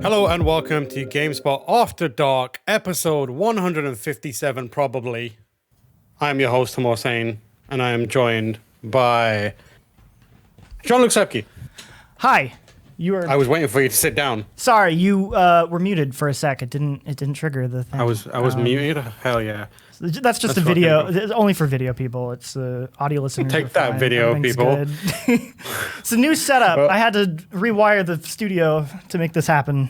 Hello and welcome to GameSpot After Dark, episode 157 probably. I'm your host, Tom Hossein, and I am joined by Jean-Luc Sepke. Hi. You were. I was waiting for you to sit down. Sorry, you were muted for a sec. It didn't trigger the thing. I was muted? Hell yeah. That's just a video. It's only for video people. It's audio listeners. Take that, fine. Video people. It's a new setup. Well, I had to rewire the studio to make this happen.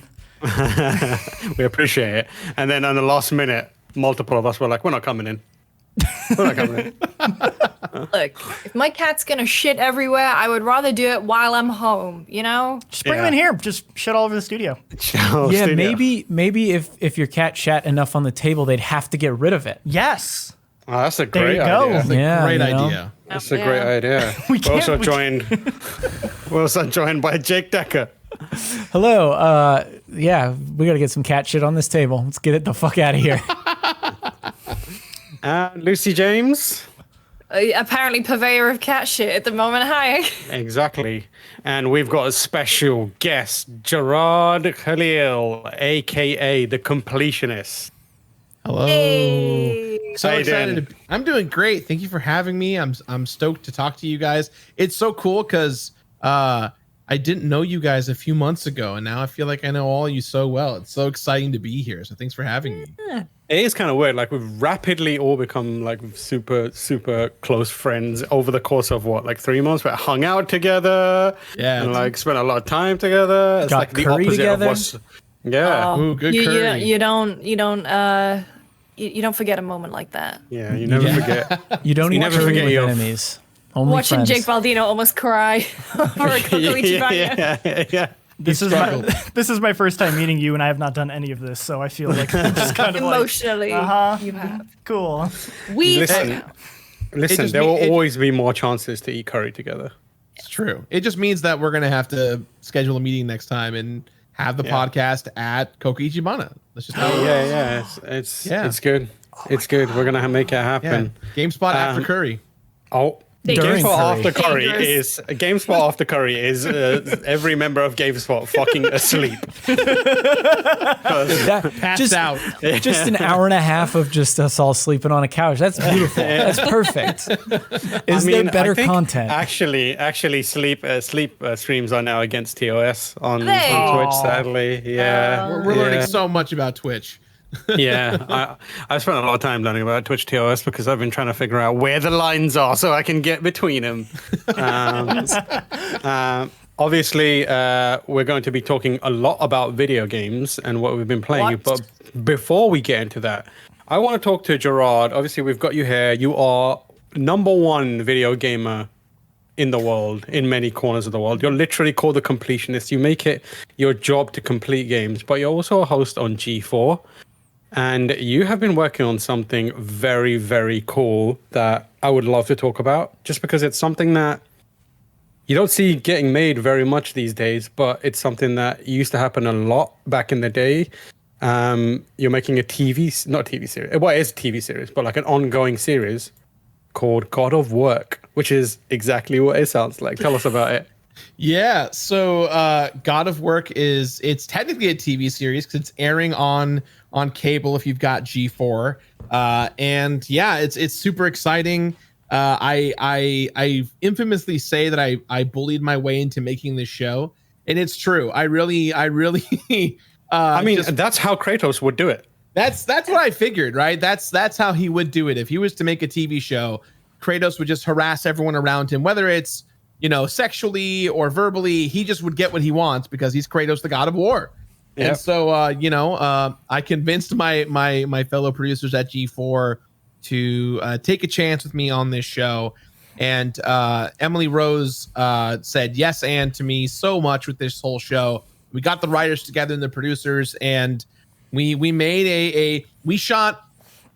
We appreciate it. And then on the last minute, multiple of us were like, we're not coming in. We're not coming in. Look, if my cat's gonna shit everywhere, I would rather do it while I'm home, you know? Just bring him in here. Just shit all over the studio. Yeah, maybe if your cat shat enough on the table, they'd have to get rid of it. Yes. Oh, that's a great idea. That's a great idea. That's a great idea. We're also joined by Jake Decker. Hello. Yeah, we got to get some cat shit on this table. Let's get it the fuck out of here. Lucy James. Apparently purveyor of cat shit at the moment. Hi. Exactly. And we've got a special guest, Jirard Khalil, a.k.a. the Completionist. Hello. Hey. So excited. I'm doing great. Thank you for having me. I'm stoked to talk to you guys. It's so cool because I didn't know you guys a few months ago, and now I feel like I know all you so well. It's so exciting to be here. So thanks for having me. It is kind of weird. Like, we've rapidly all become like super, super close friends over the course of like 3 months. We hung out together. Yeah. And like spent a lot of time together. It's got like the curry opposite together. Of what's... Yeah. Ooh, good curry. You don't forget a moment like that. Yeah, you never forget. You don't never curry forget with your enemies. Only Watching friends. Jake Baldino almost cry for a Coco Yeah. This is my first time meeting you, and I have not done any of this, so I feel like I'm just kind of emotionally. Like, You have. Cool. Listen, there will always be more chances to eat curry together. It's true. It just means that we're gonna have to schedule a meeting next time and have the podcast at Coco Ichibana. That's just how it works. It's good. It's good. We're gonna make it happen. Yeah. GameSpot after curry. Oh. During GameSpot after curry is every member of GameSpot fucking asleep. Passed out. Just an hour and a half of just us all sleeping on a couch. That's beautiful. That's perfect. There better content? Actually, sleep streams are now against TOS on Twitch. Sadly, yeah. We're learning so much about Twitch. Yeah, I spent a lot of time learning about Twitch TOS because I've been trying to figure out where the lines are so I can get between them. Obviously, we're going to be talking a lot about video games and what we've been playing. But before we get into that, I want to talk to Jirard. Obviously, we've got you here. You are #1 video gamer in the world, in many corners of the world. You're literally called the Completionist. You make it your job to complete games, but you're also a host on G4. And you have been working on something very, very cool that I would love to talk about, just because it's something that you don't see getting made very much these days, but it's something that used to happen a lot back in the day. You're making a not TV series. Well, it is a TV series, but like an ongoing series called God of Work, which is exactly what it sounds like. Tell us about it. Yeah, so God of Work it's technically a TV series because it's airing on cable if you've got G4, and yeah, it's super exciting. I infamously say that I bullied my way into making this show, and it's true. I really. I mean, that's how Kratos would do it. That's what I figured, right? That's how he would do it if he was to make a TV show. Kratos would just harass everyone around him, whether it's sexually or verbally. He just would get what he wants because he's Kratos, the God of War. Yep. And so, I convinced my fellow producers at G4 to take a chance with me on this show. And Emily Rose said yes and to me so much with this whole show. We got the writers together and the producers, and we made we shot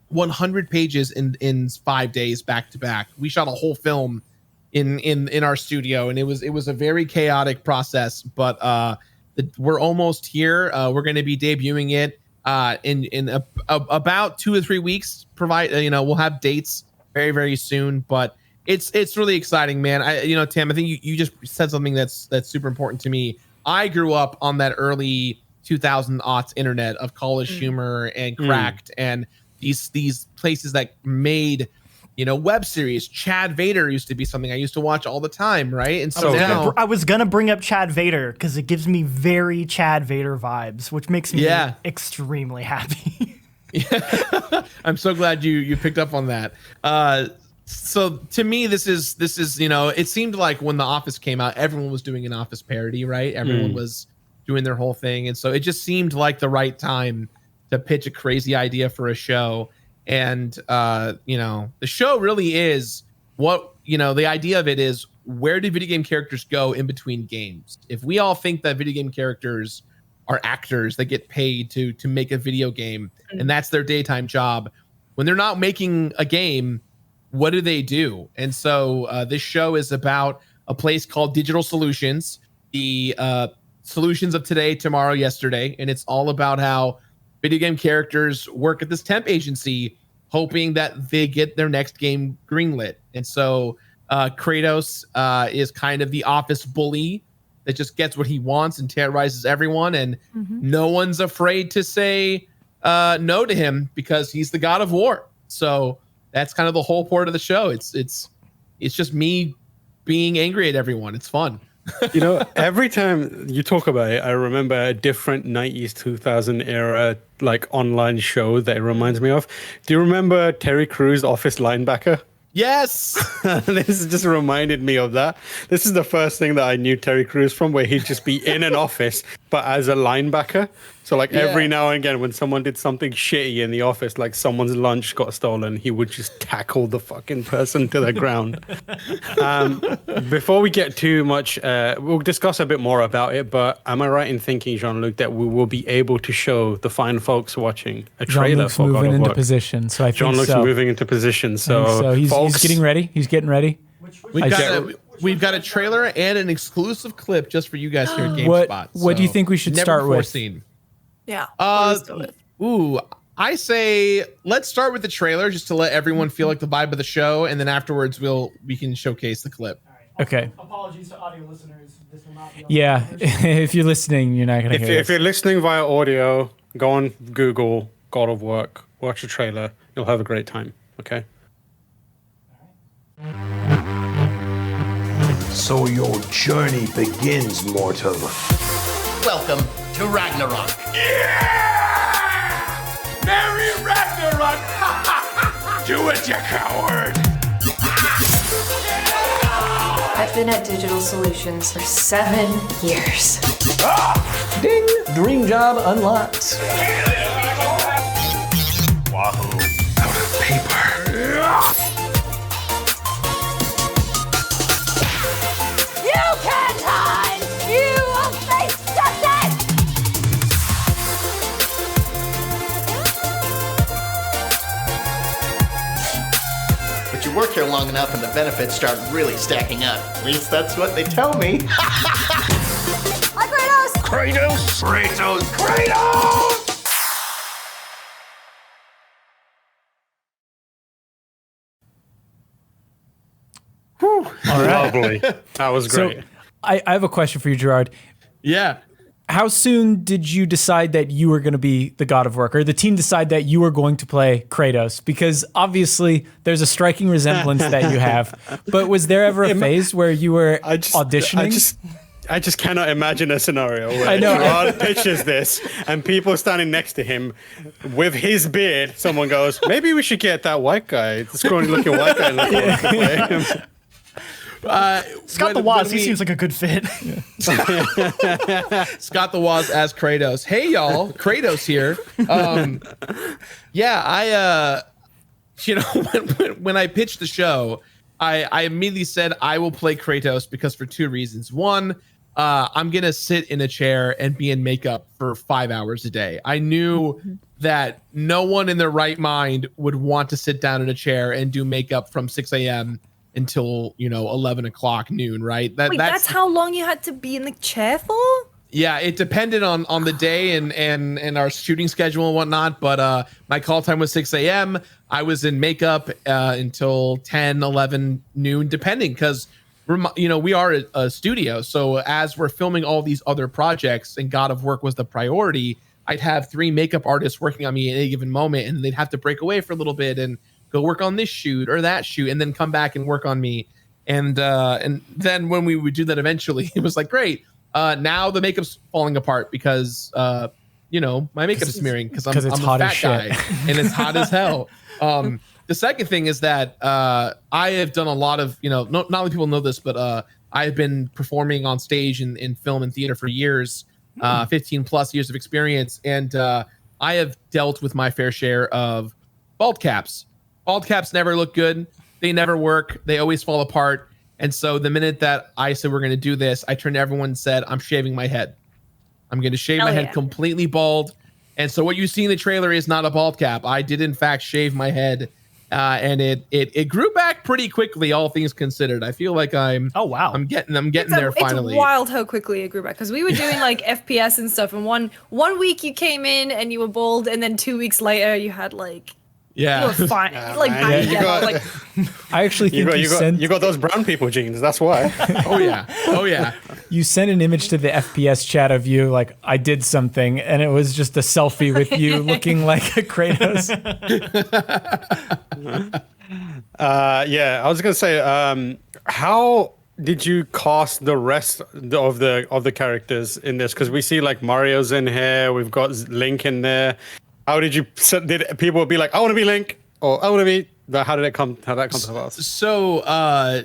100 pages in 5 days back to back. We shot a whole film in our studio, and it was a very chaotic process, but we're almost here. We're going to be debuting it in about 2 or 3 weeks. We'll have dates very, very soon, but it's really exciting, man. Tim, I think you just said something that's super important to me. I grew up on that early 2000 aughts internet of college humor and Cracked and these places that made, you know, web series. Chad Vader used to be something I used to watch all the time, right? And so now I was gonna bring up Chad Vader because it gives me very Chad Vader vibes, which makes me extremely happy. I'm so glad you picked up on that. So to me, this is, you know, it seemed like when The Office came out, everyone was doing an Office parody, right? Everyone was doing their whole thing. And so it just seemed like the right time to pitch a crazy idea for a show. And, you know, the show really is what, you know, the idea of it is, where do video game characters go in between games? If we all think that video game characters are actors that get paid to make a video game and that's their daytime job, when they're not making a game, what do they do? And so this show is about a place called Digital Solutions, the solutions of today, tomorrow, yesterday. And it's all about how video game characters work at this temp agency, hoping that they get their next game greenlit. And so Kratos is kind of the office bully that just gets what he wants and terrorizes everyone. And no one's afraid to say no to him because he's the god of war. So that's kind of the whole part of the show. It's just me being angry at everyone. It's fun. You know, every time you talk about it, I remember a different 90s, 2000 era, like, online show that it reminds me of. Do you remember Terry Crews' Office Linebacker? Yes. This just reminded me of that. This is the first thing that I knew Terry Crews from, where he'd just be in an office, but as a linebacker. So like every now and again, when someone did something shitty in the office, like someone's lunch got stolen, he would just tackle the fucking person to the ground. Before we get too much, we'll discuss a bit more about it. But am I right in thinking, Jean-Luc, that we will be able to show the fine folks watching a trailer for God of War? Jean-Luc's moving into position, so I think Jean-Luc's moving into position, so he's getting ready. He's getting ready. We've got a trailer and an exclusive clip just for you guys here at GameSpot. What do you think we should start with? Yeah. Ooh, I say let's start with the trailer just to let everyone feel like the vibe of the show, and then afterwards we can showcase the clip. Okay. Apologies to audio listeners. This will not be on if you're listening, you're not gonna hear If you're listening via audio, go on Google God of War, watch the trailer. You'll have a great time. Okay. So your journey begins, mortal. Welcome to Ragnarok. Merry Ragnarok! Do it, you coward! I've been at Digital Solutions for 7 years. Ding! Dream job unlocked. Wahoo! Out of paper. You can't hide! You will face justice! But you work here long enough and the benefits start really stacking up. At least that's what they tell me. Hi, Kratos! Kratos! Kratos! Kratos! All right. Lovely. That was great. So I have a question for you, Jirard. Yeah. How soon did you decide that you were going to be the God of War, or the team decide that you were going to play Kratos? Because obviously there's a striking resemblance that you have. But was there ever a phase where you were auditioning? I just cannot imagine a scenario where I know. Jirard pitches this and people standing next to him with his beard. Someone goes, maybe we should get that white guy, the scrawny looking white guy. Scott the Woz, he seems like a good fit. Scott the Woz as Kratos. Hey y'all, Kratos here. You know, when I pitched the show, I immediately said I will play Kratos because for 2 reasons. One, I'm gonna sit in a chair and be in makeup for 5 hours a day. I knew that no one in their right mind would want to sit down in a chair and do makeup from 6 a.m. until, you know, 11 o'clock noon, right? That's how long you had to be in the chair for? Yeah, it depended on the day and our shooting schedule and whatnot. But my call time was 6 a.m. I was in makeup until 10, 11, noon, depending. Because we are a studio. So as we're filming all these other projects and God of Work was the priority, I'd have 3 makeup artists working on me at any given moment, and they'd have to break away for a little bit and go work on this shoot or that shoot, and then come back and work on me. And then when we would do that eventually, it was like, great. Now the makeup's falling apart because my makeup's smearing because I'm hot a as fat guy and it's hot as hell. The second thing is that I have done a lot of, not many people know this, but I have been performing on stage in film and theater for years, 15 plus years of experience. And I have dealt with my fair share of bald caps. Bald caps never look good. They never work. They always fall apart. And so the minute that I said we're going to do this, I turned to everyone and said, I'm shaving my head. I'm going to shave my head completely bald. And so what you see in the trailer is not a bald cap. I did, in fact, shave my head. And it grew back pretty quickly, all things considered. I feel like I'm getting there finally. It's wild how quickly it grew back, because we were doing like FPS and stuff, and one week you came in and you were bald, and then 2 weeks later you had like you were fine. I actually think you got those brown people genes. That's why. Oh yeah. You sent an image to the FPS chat of you like, I did something, and it was just a selfie with you looking like a Kratos. I was gonna say, how did you cast the rest of the characters in this? Because we see like Mario's in here, we've got Link in there. How did people be like, I want to be Link, or I want to be? How did that come to pass? So,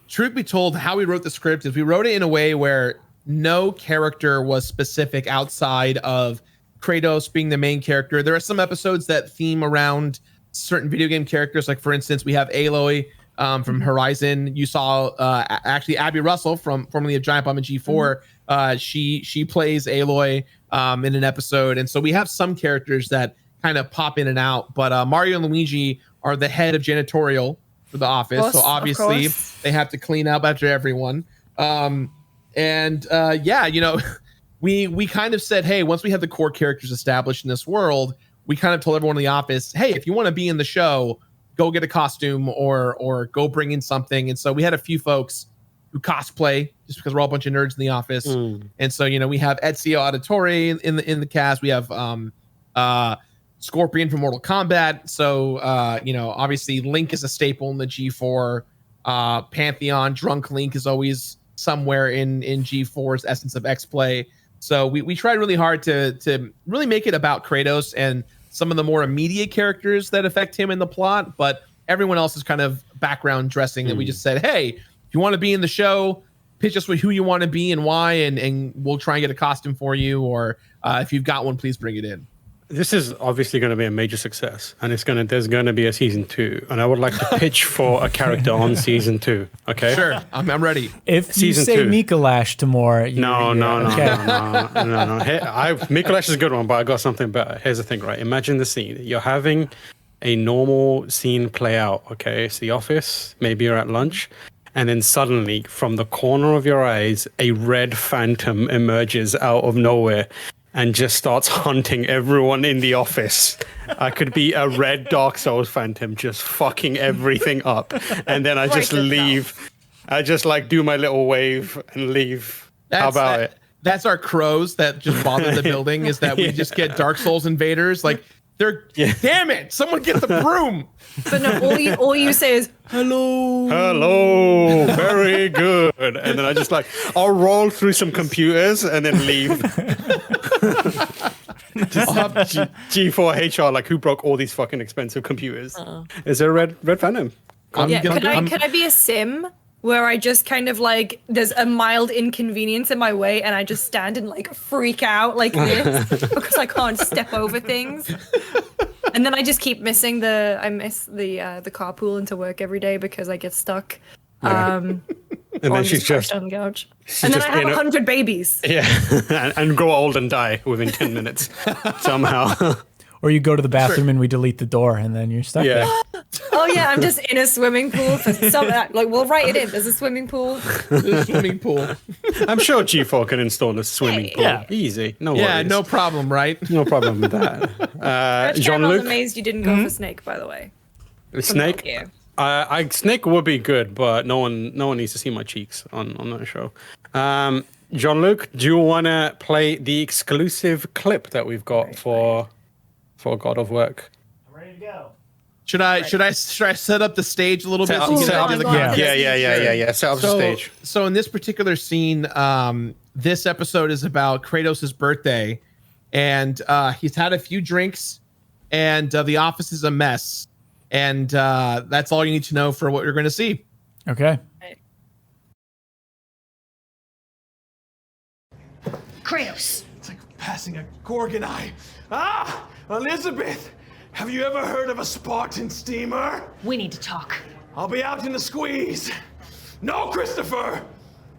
truth be told, how we wrote the script is we wrote it in a way where no character was specific outside of Kratos being the main character. There are some episodes that theme around certain video game characters. Like, for instance, we have Aloy from Horizon. You saw actually Abby Russell formerly of Giant Bomb and G4. She plays Aloy in an episode. And so we have some characters that kind of pop in and out. But Mario and Luigi are the head of janitorial for the office. So obviously they have to clean up after everyone. We kind of said, hey, once we have the core characters established in this world, we kind of told everyone in the office, hey, if you want to be in the show, go get a costume or go bring in something. And so we had a few folks who cosplay just because we're all a bunch of nerds in the office. And so, we have Ezio Auditore in the cast. We have Scorpion from Mortal Kombat. So, obviously Link is a staple in the G4 pantheon. Drunk Link is always somewhere in G4's Essence of X-Play. So we tried really hard to really make it about Kratos and some of the more immediate characters that affect him in the plot, but everyone else is kind of background dressing that we just said, hey, if you want to be in the show, pitch us with who you want to be and why, and we'll try and get a costume for you, or if you've got one, please bring it in. This is obviously going to be a major success, and there's going to be a season 2, and I would like to pitch for a character on season 2. Okay, sure, I'm ready. If you say Mikolash to more, no. Mikolash is a good one, but I got something better. Here's the thing, right? Imagine the scene: you're having a normal scene play out. Okay, it's the office. Maybe you're at lunch. And then suddenly, from the corner of your eyes, a red phantom emerges out of nowhere and just starts hunting everyone in the office. I could be a red Dark Souls phantom just fucking everything up. And then I just leave. I just do my little wave and leave. How about it? That's our crows that just bother the building, is that we just get Dark Souls invaders. Damn it, someone get the broom. But no, all you say is, hello, very good. And then I just I'll roll through some computers and then leave. Just have G4 HR, who broke all these fucking expensive computers? Is there a red phantom? Can I be a sim where I just kind of there's a mild inconvenience in my way and I just stand and freak out like this because I can't step over things. And then I just keep missing the carpool into work every day because I get stuck. And then she's just on the couch. And then I have 100 babies. Yeah, and grow old and die within 10 minutes somehow. Or you go to the bathroom and we delete the door and then you're stuck there. Oh yeah, I'm just in a swimming pool for some. We'll write it in. There's a swimming pool. I'm sure G4 can install a swimming pool. Yeah. Easy. No worries. Yeah, no problem, right? No problem with that. Jean-Luc? I was amazed you didn't go for Snake, by the way. Snake? Snake would be good, but no one needs to see my cheeks on that show. Jean-Luc, do you want to play the exclusive clip that we've got for God of Work? I'm ready to go. Should I set up the stage a little bit? Yeah. Set up the stage. So in this particular scene, this episode is about Kratos' birthday, and he's had a few drinks, and the office is a mess, and that's all you need to know for what you're going to see. Okay. Kratos. It's like passing a Gorgon eye. Ah, Elizabeth, have you ever heard of a Spartan steamer? We need to talk. I'll be out in the squeeze. No, Christopher,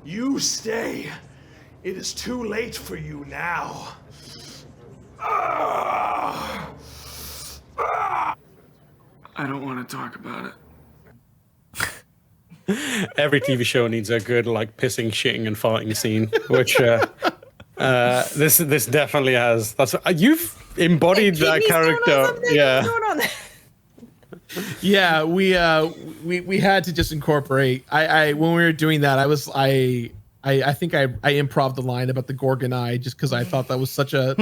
you stay. It is too late for you now. Ah! Ah! I don't want to talk about it. Every TV show needs a good like pissing, shitting, and farting scene, which this definitely has. That's you've embodied that character. Yeah. Yeah, we had to just incorporate. I when we were doing that, I think I improv the line about the Gorgon eye just because I thought that was such a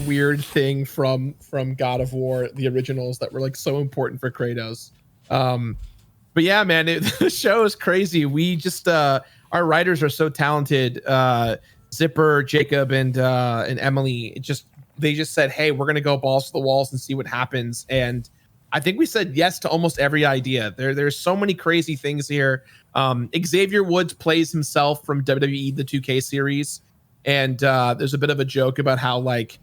weird thing from God of War, the originals that were like so important for Kratos. But yeah, man, the show is crazy. We just our writers are so talented. Zipper, Jacob, and Emily they just said, hey, we're gonna go balls to the walls and see what happens. And I think we said yes to almost every idea. There's so many crazy things here. Xavier Woods plays himself from WWE the 2K series, and there's a bit of a joke about how like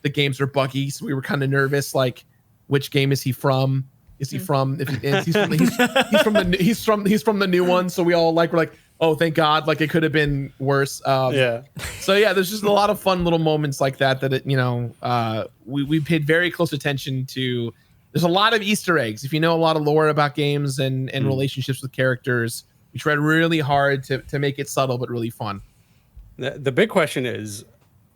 the games are buggy, so we were kind of nervous, like which game is he from? Is he from? He's from the new one, so we all like we're like, oh, thank God, like it could have been worse. Yeah. So yeah, there's just a lot of fun little moments like that we paid very close attention to. There's a lot of Easter eggs. If you know a lot of lore about games and relationships with characters, we tried really hard to make it subtle but really fun. The big question is,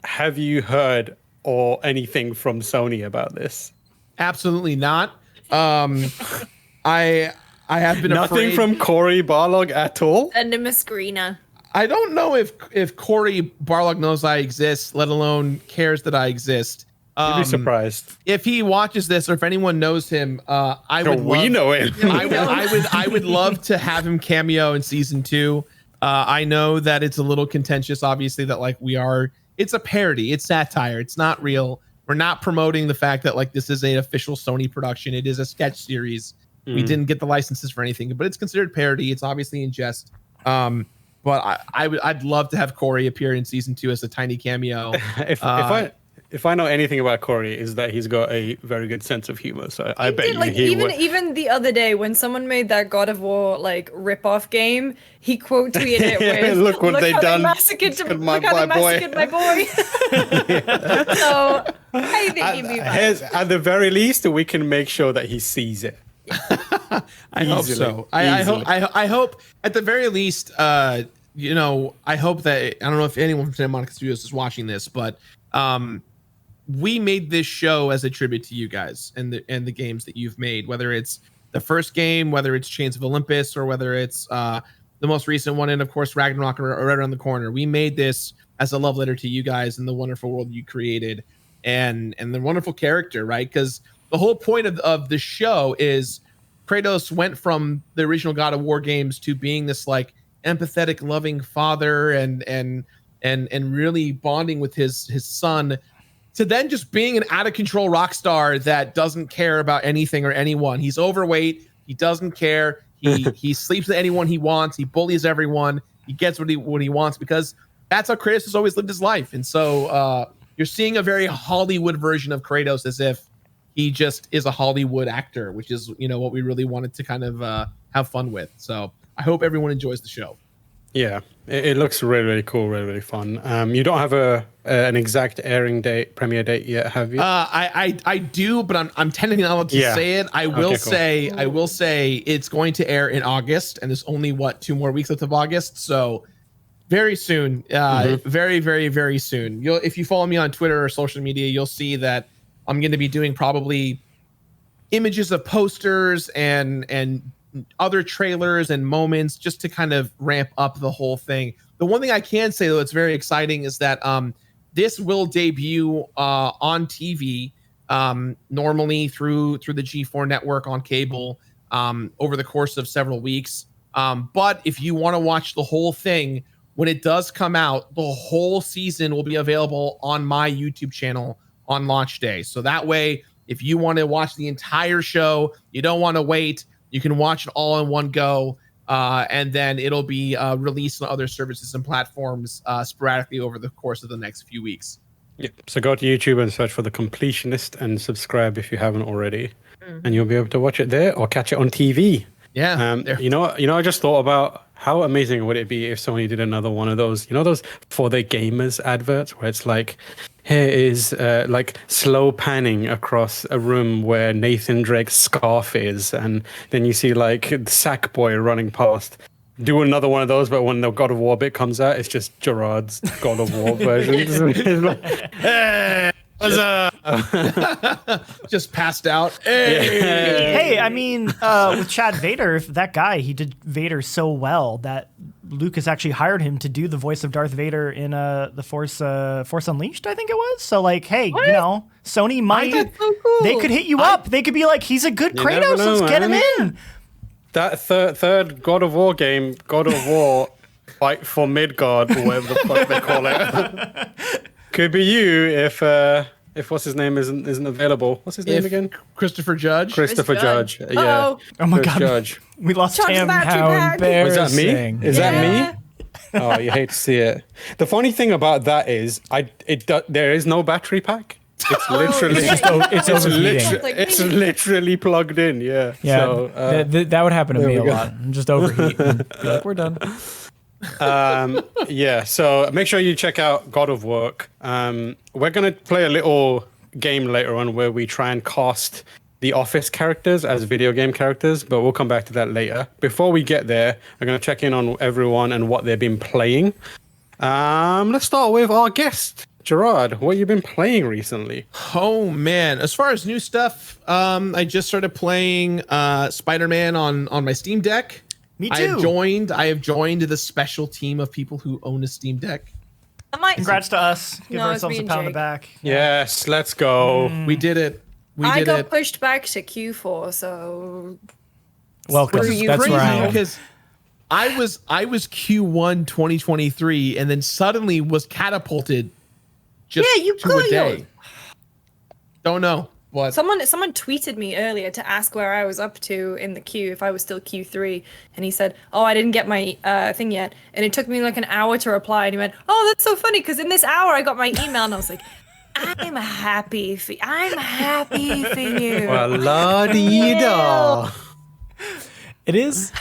have you heard or anything from Sony about this? Absolutely not. I have been nothing afraid. From Cory Barlog at all. Anima screener. I don't know if Cory Barlog knows I exist, let alone cares that I exist. You'd be surprised if he watches this, or if anyone knows him. We know him. I would love to have him cameo in season 2. I know that it's a little contentious, obviously, that like it's a parody, it's satire, it's not real. We're not promoting the fact that like this is an official Sony production. It is a sketch series. We didn't get the licenses for anything, but it's considered parody. It's obviously in jest. But I'd love to have Cory appear in season 2 as a tiny cameo. If I know anything about Cory, is that he's got a very good sense of humor. So I bet he would. Even the other day when someone made that God of War like rip-off game, he quote tweeted it with look what they've done. Look how they massacred my boy. So I think he'd be fine. At the very least, we can make sure that he sees it. I hope so. I hope at the very least, I hope that I don't know if anyone from Santa Monica Studios is watching this, but we made this show as a tribute to you guys and the games that you've made, whether it's the first game, whether it's Chains of Olympus, or whether it's the most recent one, and of course Ragnarok are right around the corner. We made this as a love letter to you guys and the wonderful world you created, and the wonderful character, right? Because the whole point of the show is Kratos went from the original God of War games to being this like empathetic, loving father and really bonding with his son, to then just being an out of control rock star that doesn't care about anything or anyone. He's overweight. He doesn't care. He sleeps with anyone he wants. He bullies everyone. He gets what he wants, because that's how Kratos has always lived his life. And so you're seeing a very Hollywood version of Kratos, as if he just is a Hollywood actor, which is, what we really wanted to kind of have fun with. So I hope everyone enjoys the show. Yeah, it looks really, really cool, really, really fun. You don't have an exact airing date, premiere date yet, have you? I do, but I'm tending not to say it. I will say it's going to air in August, and there's only 2 more weeks left of August, so very soon, very, very, very soon. If you follow me on Twitter or social media, you'll see that I'm going to be doing probably images of posters and other trailers and moments just to kind of ramp up the whole thing. The one thing I can say though, it's very exciting is that this will debut on TV normally through the G4 network on cable over the course of several weeks. But if you want to watch the whole thing, when it does come out, the whole season will be available on my YouTube channel on launch day. So that way, if you want to watch the entire show, you don't want to wait, you can watch it all in one go. And then it'll be released on other services and platforms sporadically over the course of the next few weeks. Yep. So go to YouTube and search for The Completionist and subscribe if you haven't already. And you'll be able to watch it there or catch it on TV. Yeah. You know, I just thought about how amazing would it be if Sony did another one of those, those for the gamers adverts where it's like, here is like slow panning across a room where Nathan Drake's scarf is, and then you see like Sackboy running past. Do another one of those, but when the God of War bit comes out, it's just Jirard's God of War version. It's like, hey, what's up? Just passed out. Hey, Hey, I mean, with Chad Vader, that guy, he did Vader so well that Lucas actually hired him to do the voice of Darth Vader in the Force Unleashed, I think it was. So, like, hey, Sony might, so cool. they could hit you up. They could be like, he's a good Kratos, let's get him in. That third God of War game, God of War Fight for Midgard, or whatever the fuck they call it, could be you if what's his name isn't available. What's his name again? Christopher Judge. Christopher Judge. Yeah. Uh-oh. Oh my Chris God. Judge. We lost Charge him. battery How pack. Was that me? embarrassing. Is that me? Oh, you hate to see it. The funny thing about that is, there is no battery pack. It's literally It's overheating. it's literally plugged in. Yeah. Yeah, So, that would happen to there me we a go. lot. I'm just overheat and be like, we're done. yeah. So make sure you check out God of War. We're gonna play a little game later on where we try and cast the Office characters as video game characters, but we'll come back to that later. Before we get there, I'm gonna check in on everyone and what they've been playing. Let's start with our guest. Jirard, what have you been playing recently? Oh man, as far as new stuff, I just started playing Spider-Man on my Steam Deck. Me I have joined the special team of people who own a Steam Deck. Congrats to us. Give No, it's ourselves me a and pat on the Jake. back. Yes, let's go. We did it. I did got it. pushed back to Q4, so Welcome. Screw you. That's Crazy where I am. because I was Q1 2023 and then suddenly was catapulted just Yeah, you to a got day. yours. Don't know what. someone tweeted me earlier to ask where I was up to in the queue, if I was still Q3, and he said, "Oh, I didn't get my thing yet," and it took me like an hour to reply, and he went, "Oh, that's so funny because in this hour I got my email," and I was like, I'm happy for you. Well, la-dee-da. It is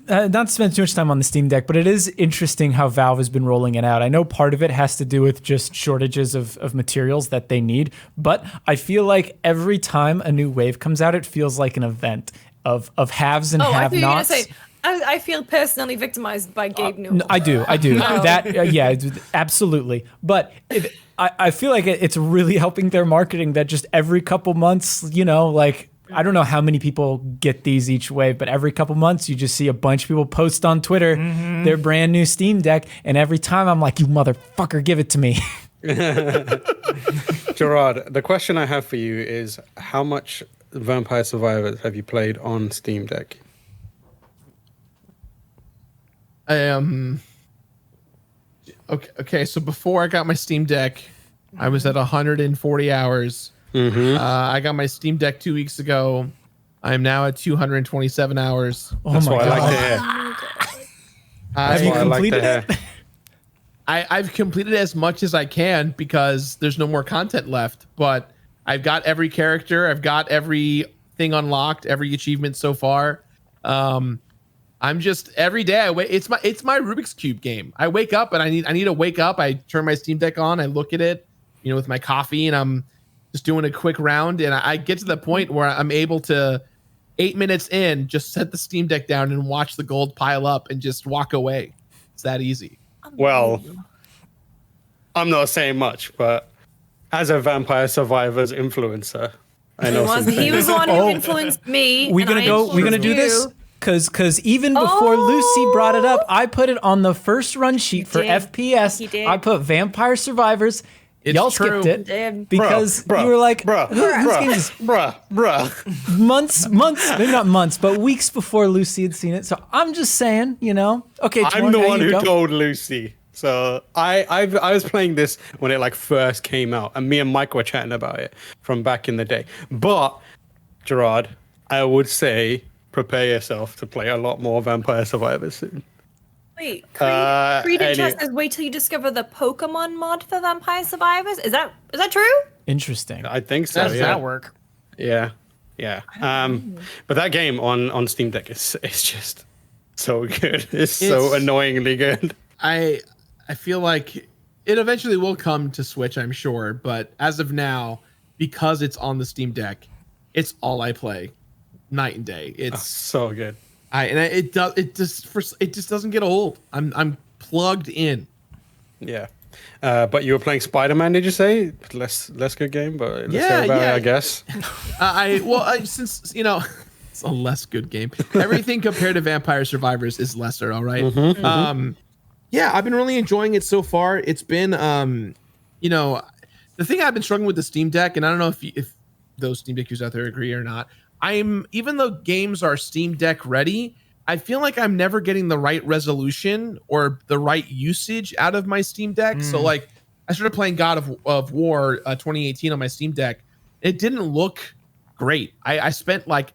not to spend too much time on the Steam Deck, but it is interesting how Valve has been rolling it out. I know part of it has to do with just shortages of materials that they need, but I feel like every time a new wave comes out, it feels like an event of haves and I thought you were gonna have-nots. say, I feel personally victimized by Gabe Newell. I do. That yeah, absolutely. But I feel like it's really helping their marketing that just every couple months, like I don't know how many people get these each wave, but every couple months you just see a bunch of people post on Twitter their brand new Steam Deck, and every time I'm like, you motherfucker, give it to me. Jirard, the question I have for you is, how much Vampire Survivors have you played on Steam Deck? Okay, so before I got my Steam Deck, I was at 140 hours. I got my Steam Deck 2 weeks ago. I'm now at 227 hours. That's what I like to hear. Have you completed it? I've completed as much as I can because there's no more content left. But I've got every character. I've got everything unlocked, every achievement so far. I'm just every day I wait. It's my Rubik's Cube game. I wake up and I need to wake up. I turn my Steam Deck on. I look at it, with my coffee, and I'm just doing a quick round. And I get to the point where I'm able to, 8 minutes in, just set the Steam Deck down and watch the gold pile up and just walk away. It's that easy. Well, I'm not saying much, but as a Vampire Survivors influencer, I know some He was things. the one who influenced me. We're gonna do this because even before Lucy brought it up, I put it on the first run sheet for FPS. He did. I put Vampire Survivors. It's Y'all true. skipped it Damn. because Bruh, you were like, bruh, this game is bruh. months, maybe not months, but weeks before Lucy had seen it. So I'm just saying, Okay, I'm the one who told Lucy. So I was playing this when it like first came out, and me and Mike were chatting about it from back in the day. But Jirard, I would say prepare yourself to play a lot more Vampire Survivors soon. Wait, Creed in chat says wait till you discover the Pokemon mod for Vampire Survivors. Is that true? Interesting. I think so. How does yeah. that work? Yeah. But that game on Steam Deck is just so good. It's so annoyingly good. I feel like it eventually will come to Switch, I'm sure, but as of now, because it's on the Steam Deck, it's all I play, night and day. It's so good. It just doesn't get old. I'm plugged in. Yeah. But you were playing Spider-Man, did you say? Less good game, but let's go about it, I guess. Since it's a less good game. Everything compared to Vampire Survivors is lesser. All right? Yeah, I've been really enjoying it so far. It's been, the thing I've been struggling with the Steam Deck, and I don't know if those Steam Deck users out there agree or not. Even though games are Steam Deck ready, I feel like I'm never getting the right resolution or the right usage out of my Steam Deck. So like, I started playing God of War 2018 on my Steam Deck. It didn't look great. I spent like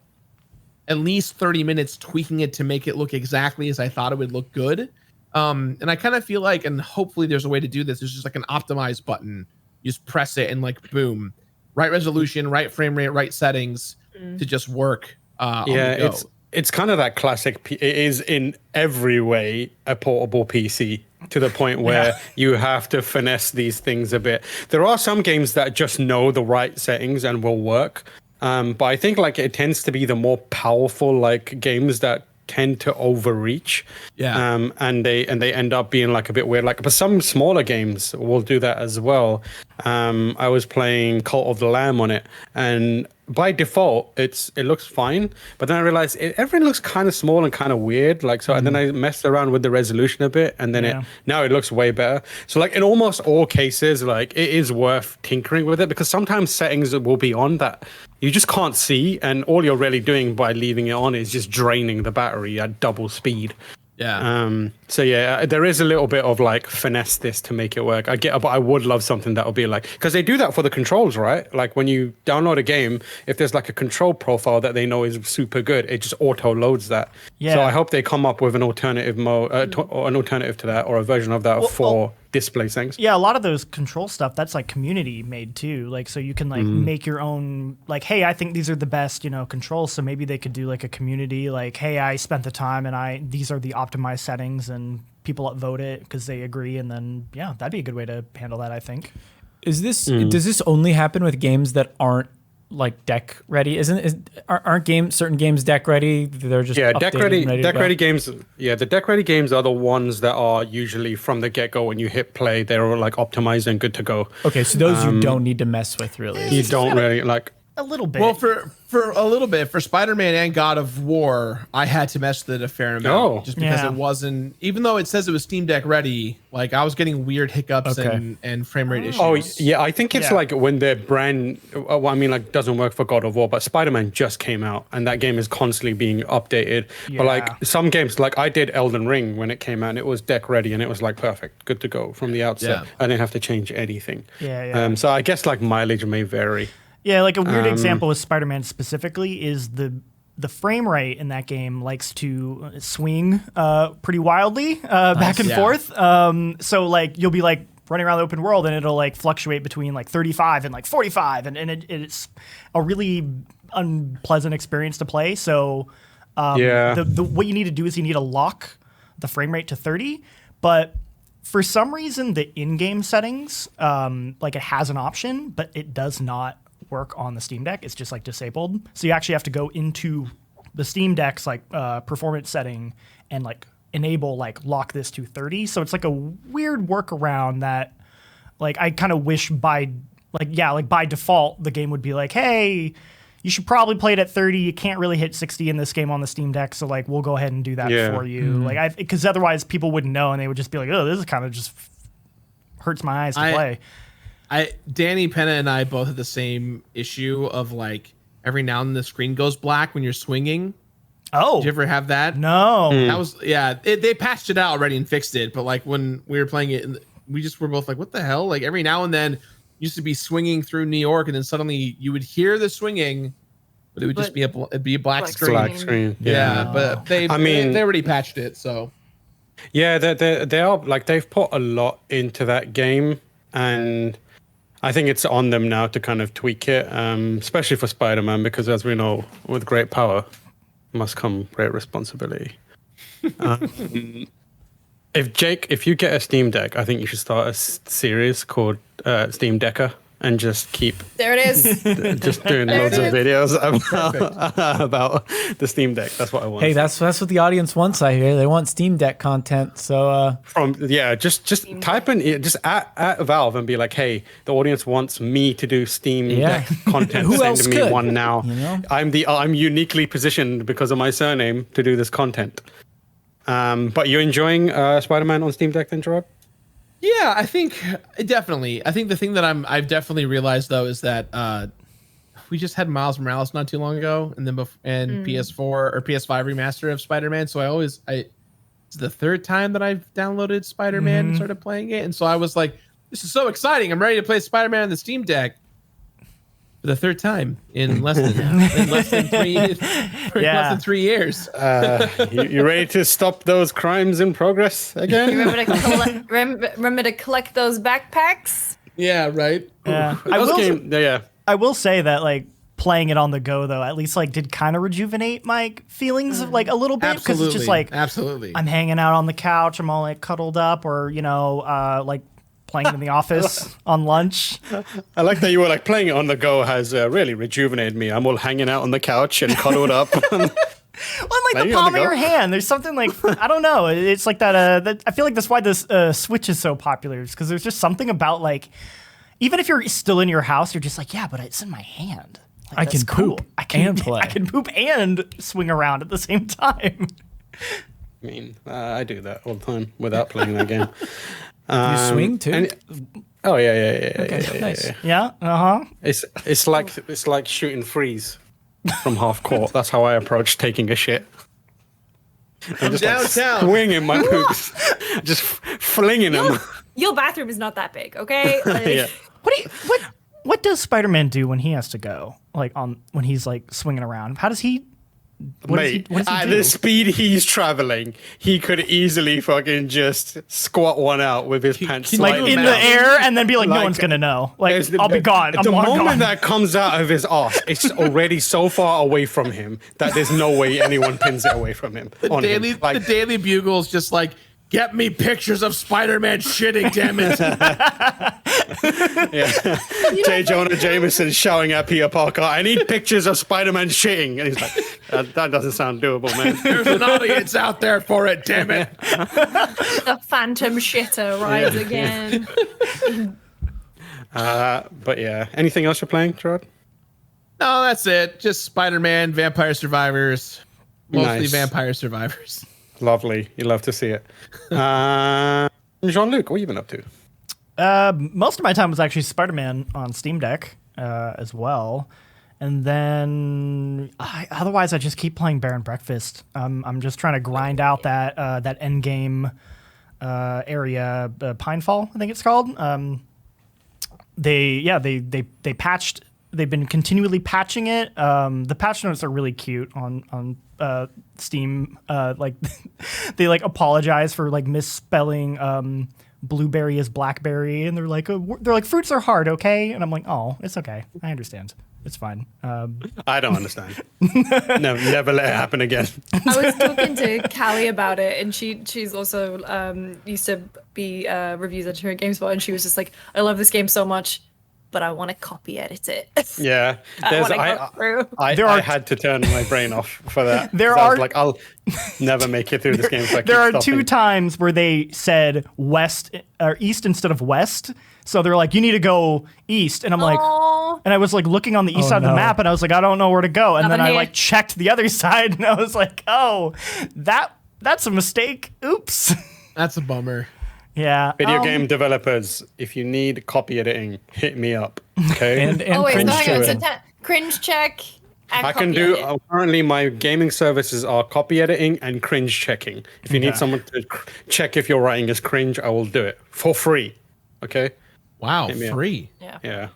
at least 30 minutes tweaking it to make it look exactly as I thought it would look good. And I kind of feel like, and hopefully there's a way to do this. There's just like an optimize button. You just press it and like, boom, right resolution, right frame rate, right settings to just work. It's kind of that classic. It is in every way a portable PC to the point where you have to finesse these things a bit. There are some games that just know the right settings and will work. But I think like it tends to be the more powerful like games that tend to overreach. And they end up being like a bit weird. But some smaller games will do that as well. I was playing Cult of the Lamb on it, and by default it looks fine, but then I realized everything looks kind of small and kind of weird, and then I messed around with the resolution a bit, and then now it looks way better. So like in almost all cases, like it is worth tinkering with it, because sometimes settings will be on that you just can't see, and all you're really doing by leaving it on is just draining the battery at double speed. So there is a little bit of like finesse this to make it work. I get, but I would love something that will be like, because they do that for the controls, right? Like when you download a game, if there's like a control profile that they know is super good, it just auto loads that. So I hope they come up with an alternative mode, or an alternative to that, or a version of that for display things. Yeah, a lot of those control stuff, that's like community made too. Like, so you can like make your own, like, hey, I think these are the best, controls. So maybe they could do like a community, like, hey, I spent the time and these are the optimized settings, and people upvote it because they agree. And then, that'd be a good way to handle that, I think. Does this only happen with games that aren't like deck ready? Aren't certain games deck ready? They're just deck ready. Deck ready games. Yeah, the deck ready games are the ones that are usually from the get go. When you hit play, they're like optimized and good to go. Okay, so those you don't need to mess with, really. You don't really like. A little bit. Well, for a little bit, for Spider-Man and God of War, I had to mess with it a fair amount, just because it wasn't. Even though it says it was Steam Deck ready, like I was getting weird hiccups and frame rate issues. Oh yeah, I think it's like when their brand. Doesn't work for God of War, but Spider-Man just came out, and that game is constantly being updated. But like some games, like I did Elden Ring when it came out, and it was deck ready, and it was like perfect, good to go from the outset. I didn't have to change anything. So I guess like mileage may vary. Yeah, like a weird example with Spider-Man specifically is the frame rate in that game likes to swing pretty wildly back and forth. So like you'll be like running around the open world and it'll like fluctuate between like 35 and like 45, and it's a really unpleasant experience to play. So what you need to do is you need to lock the frame rate to 30, but for some reason the in-game settings, like it has an option, but it does not work on the Steam Deck. It's just like disabled. So you actually have to go into the Steam Deck's like performance setting and like enable like lock this to 30. So it's like a weird workaround that like I kind of wish by default the game would be like, hey, you should probably play it at 30. You can't really hit 60 in this game on the Steam Deck, so like we'll go ahead and do that for you. Like because otherwise people wouldn't know and they would just be like, oh, this is kind of just hurts my eyes to play. Danny Penna and I both had the same issue of like every now and then the screen goes black when you're swinging. Oh, did you ever have that? No, that was they patched it out already and fixed it. But like when we were playing it, we just were both like, what the hell? Like every now and then, used to be swinging through New York, and then suddenly you would hear the swinging, but it would just be a black screen. Black screen. Yeah, but they already patched it. So yeah, they are like they've put a lot into that game, and I think it's on them now to kind of tweak it, especially for Spider-Man, because as we know, with great power must come great responsibility. If you get a Steam Deck, I think you should start a series called Steam Decker and just keep there it is. Just doing loads of videos about the Steam Deck. That's what I want. Hey, that's what the audience wants. I hear they want Steam Deck content. So just type in just at Valve and be like, hey, the audience wants me to do Steam Deck content. Who else Send me could? one now. You know? I'm uniquely positioned because of my surname to do this content. But you're enjoying Spider-Man on Steam Deck then, Jirard? yeah, I think definitely. I think the thing that I've definitely realized though is that we just had Miles Morales not too long ago, and then PS4 or PS5 remaster of Spider-Man. So it's the third time that I've downloaded Spider-Man and started playing it, and so I was like, this is so exciting! I'm ready to play Spider-Man on the Steam Deck. For the third time in less than 3 years. You ready to stop those crimes in progress again? Remember to collect those backpacks? Yeah, right. Yeah. I will say that like playing it on the go though, at least like did kind of rejuvenate my feelings of like a little bit, because it's just like I'm hanging out on the couch, I'm all like cuddled up, or like playing it in the office on lunch. I like that you were like playing it on the go has really rejuvenated me. I'm all hanging out on the couch and cuddled up. Well, like the palm of your hand. There's something like, I don't know. It's like that. I feel like that's why this Switch is so popular. Because there's just something about like, even if you're still in your house, you're just like, yeah, but it's in my hand. Like, I can poop and play. I can poop and swing around at the same time. I mean, I do that all the time without playing that game. You swing too? Nice. Yeah. It's like shooting freeze from half court. That's how I approach taking a shit. I'm just downtown, like swinging my poops, just flinging them. Your bathroom is not that big, okay? Like, What does Spider-Man do when he has to go? Like when he's like swinging around? How does he? Mate, what does he at do? the speed he's traveling, he could easily fucking just squat one out with his pants Like slightly in down. the air, and then be like, no one's gonna know. Like I'll be gone. The moment gone. that comes out of his ass, it's already so far away from him that there's no way anyone pins it away from him. The Daily Bugle's just like, get me pictures of Spider-Man shitting, damn it. J. Jonah Jameson shouting at Peter Parker, I need pictures of Spider-Man shitting. And he's like, that doesn't sound doable, man. There's an audience out there for it, damn it. the phantom shitter rides again. But yeah, anything else you're playing, Jirard? No, that's it. Just Spider-Man, Vampire Survivors. Mostly Nice. Vampire Survivors. Lovely. You love to see it. Jean-Luc, what have you been up to? Most of my time was actually Spider-Man on Steam Deck as well. And then otherwise I just keep playing Bear and Breakfast. I'm just trying to grind out that end game area, Pinefall, I think it's called. They patched. They've been continually patching it. The patch notes are really cute on Steam. Like they like apologize for like misspelling blueberry as blackberry, and they're like fruits are hard, okay? And I'm like, oh, it's okay. I understand. It's fine. I don't understand. Never let it happen again. I was talking to Callie about it, and she's also used to be reviews editor at GameSpot, and she was just like, I love this game so much. but I want to copy edit it. Yeah, I had to turn my brain off for that. I was like, I'll never make it through this game. So there are 2 times where they said west or east instead of west. So they're like, you need to go east. And I'm like, and I was like looking on the east side of the map and I was like, I don't know where to go. And then I like checked the other side and I was like, oh, that's a mistake. Oops. That's a bummer. Yeah. Video game developers, if you need copy editing, hit me up. Okay. and cringe check. Cringe check. And I can do currently my gaming services are copy editing and cringe checking. If you need someone to check if your writing is cringe, I will do it for free. Okay. Wow, free. Yeah.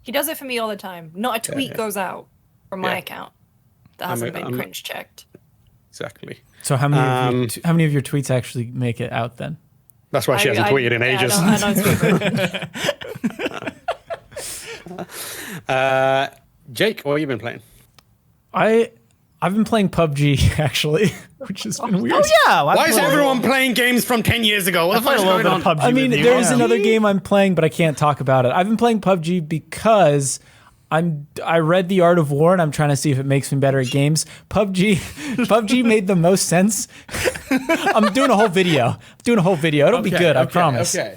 He does it for me all the time. Not a tweet goes out from my account that hasn't been cringe checked. Exactly. So how many of your tweets actually make it out then? That's why she hasn't tweeted in ages. Jake, what have you been playing? I've been playing PubG actually, which has been weird. Oh yeah. Why is everyone playing games from 10 years ago? What the fuck's going on? PUBG I mean, with you. there is another game I'm playing, but I can't talk about it. I've been playing PUBG because I read The Art of War and I'm trying to see if it makes me better at games. PUBG made the most sense. I'm doing a whole video. It'll be good, I promise. Okay.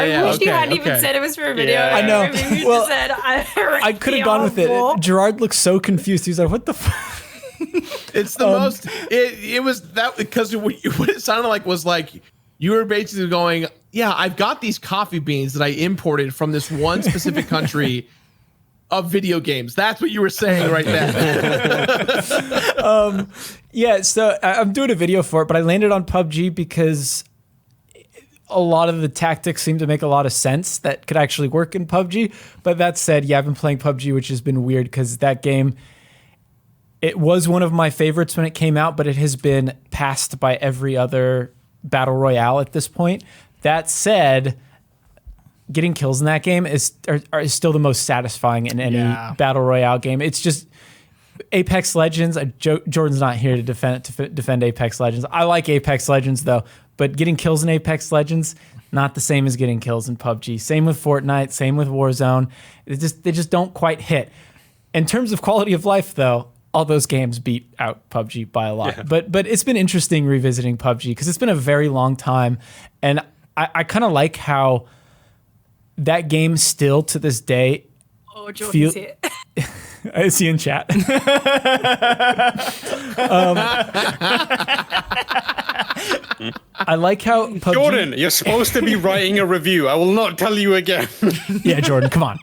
Yeah. I wish you hadn't even said it was for a video. I know. Maybe you Well, just said, I could have gone with it. Jirard looks so confused. He's like, what the fuck? It's the most. It was that because what it sounded like was like you were basically going, yeah, I've got these coffee beans that I imported from this one specific country of video games. That's what you were saying right now. Yeah, so I'm doing a video for it, but I landed on PUBG because a lot of the tactics seem to make a lot of sense that could actually work in PUBG. But that said, yeah, I've been playing PUBG, which has been weird because that game, it was one of my favorites when it came out, but it has been passed by every other battle royale at this point. That said, getting kills in that game is still the most satisfying in any battle royale game. It's just Apex Legends. Jordan's not here to defend Apex Legends. I like Apex Legends though, but getting kills in Apex Legends not the same as getting kills in PUBG. Same with Fortnite. Same with Warzone. They just don't quite hit. In terms of quality of life though, all those games beat out PUBG by a lot. Yeah. But it's been interesting revisiting PUBG because it's been a very long time, and I kind of like how that game still to this day. Oh, Jordan's here. I see in chat. I like how PUBG... Jordan, you're supposed to be writing a review. I will not tell you again. Yeah, Jordan, come on.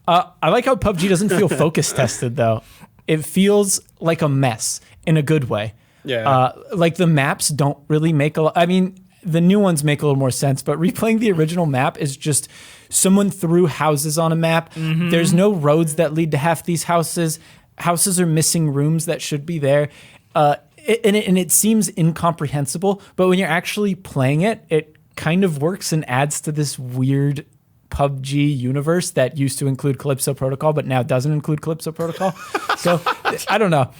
I like how PUBG doesn't feel focus tested though. It feels like a mess in a good way. Yeah. Like the maps don't really make a lot. I mean, the new ones make a little more sense, but replaying the original map is just someone threw houses on a map. Mm-hmm. There's no roads that lead to half these houses. Houses are missing rooms that should be there. And it seems incomprehensible, but when you're actually playing it, it kind of works and adds to this weird PUBG universe that used to include Calypso Protocol, but now doesn't include Calypso Protocol. So I don't know.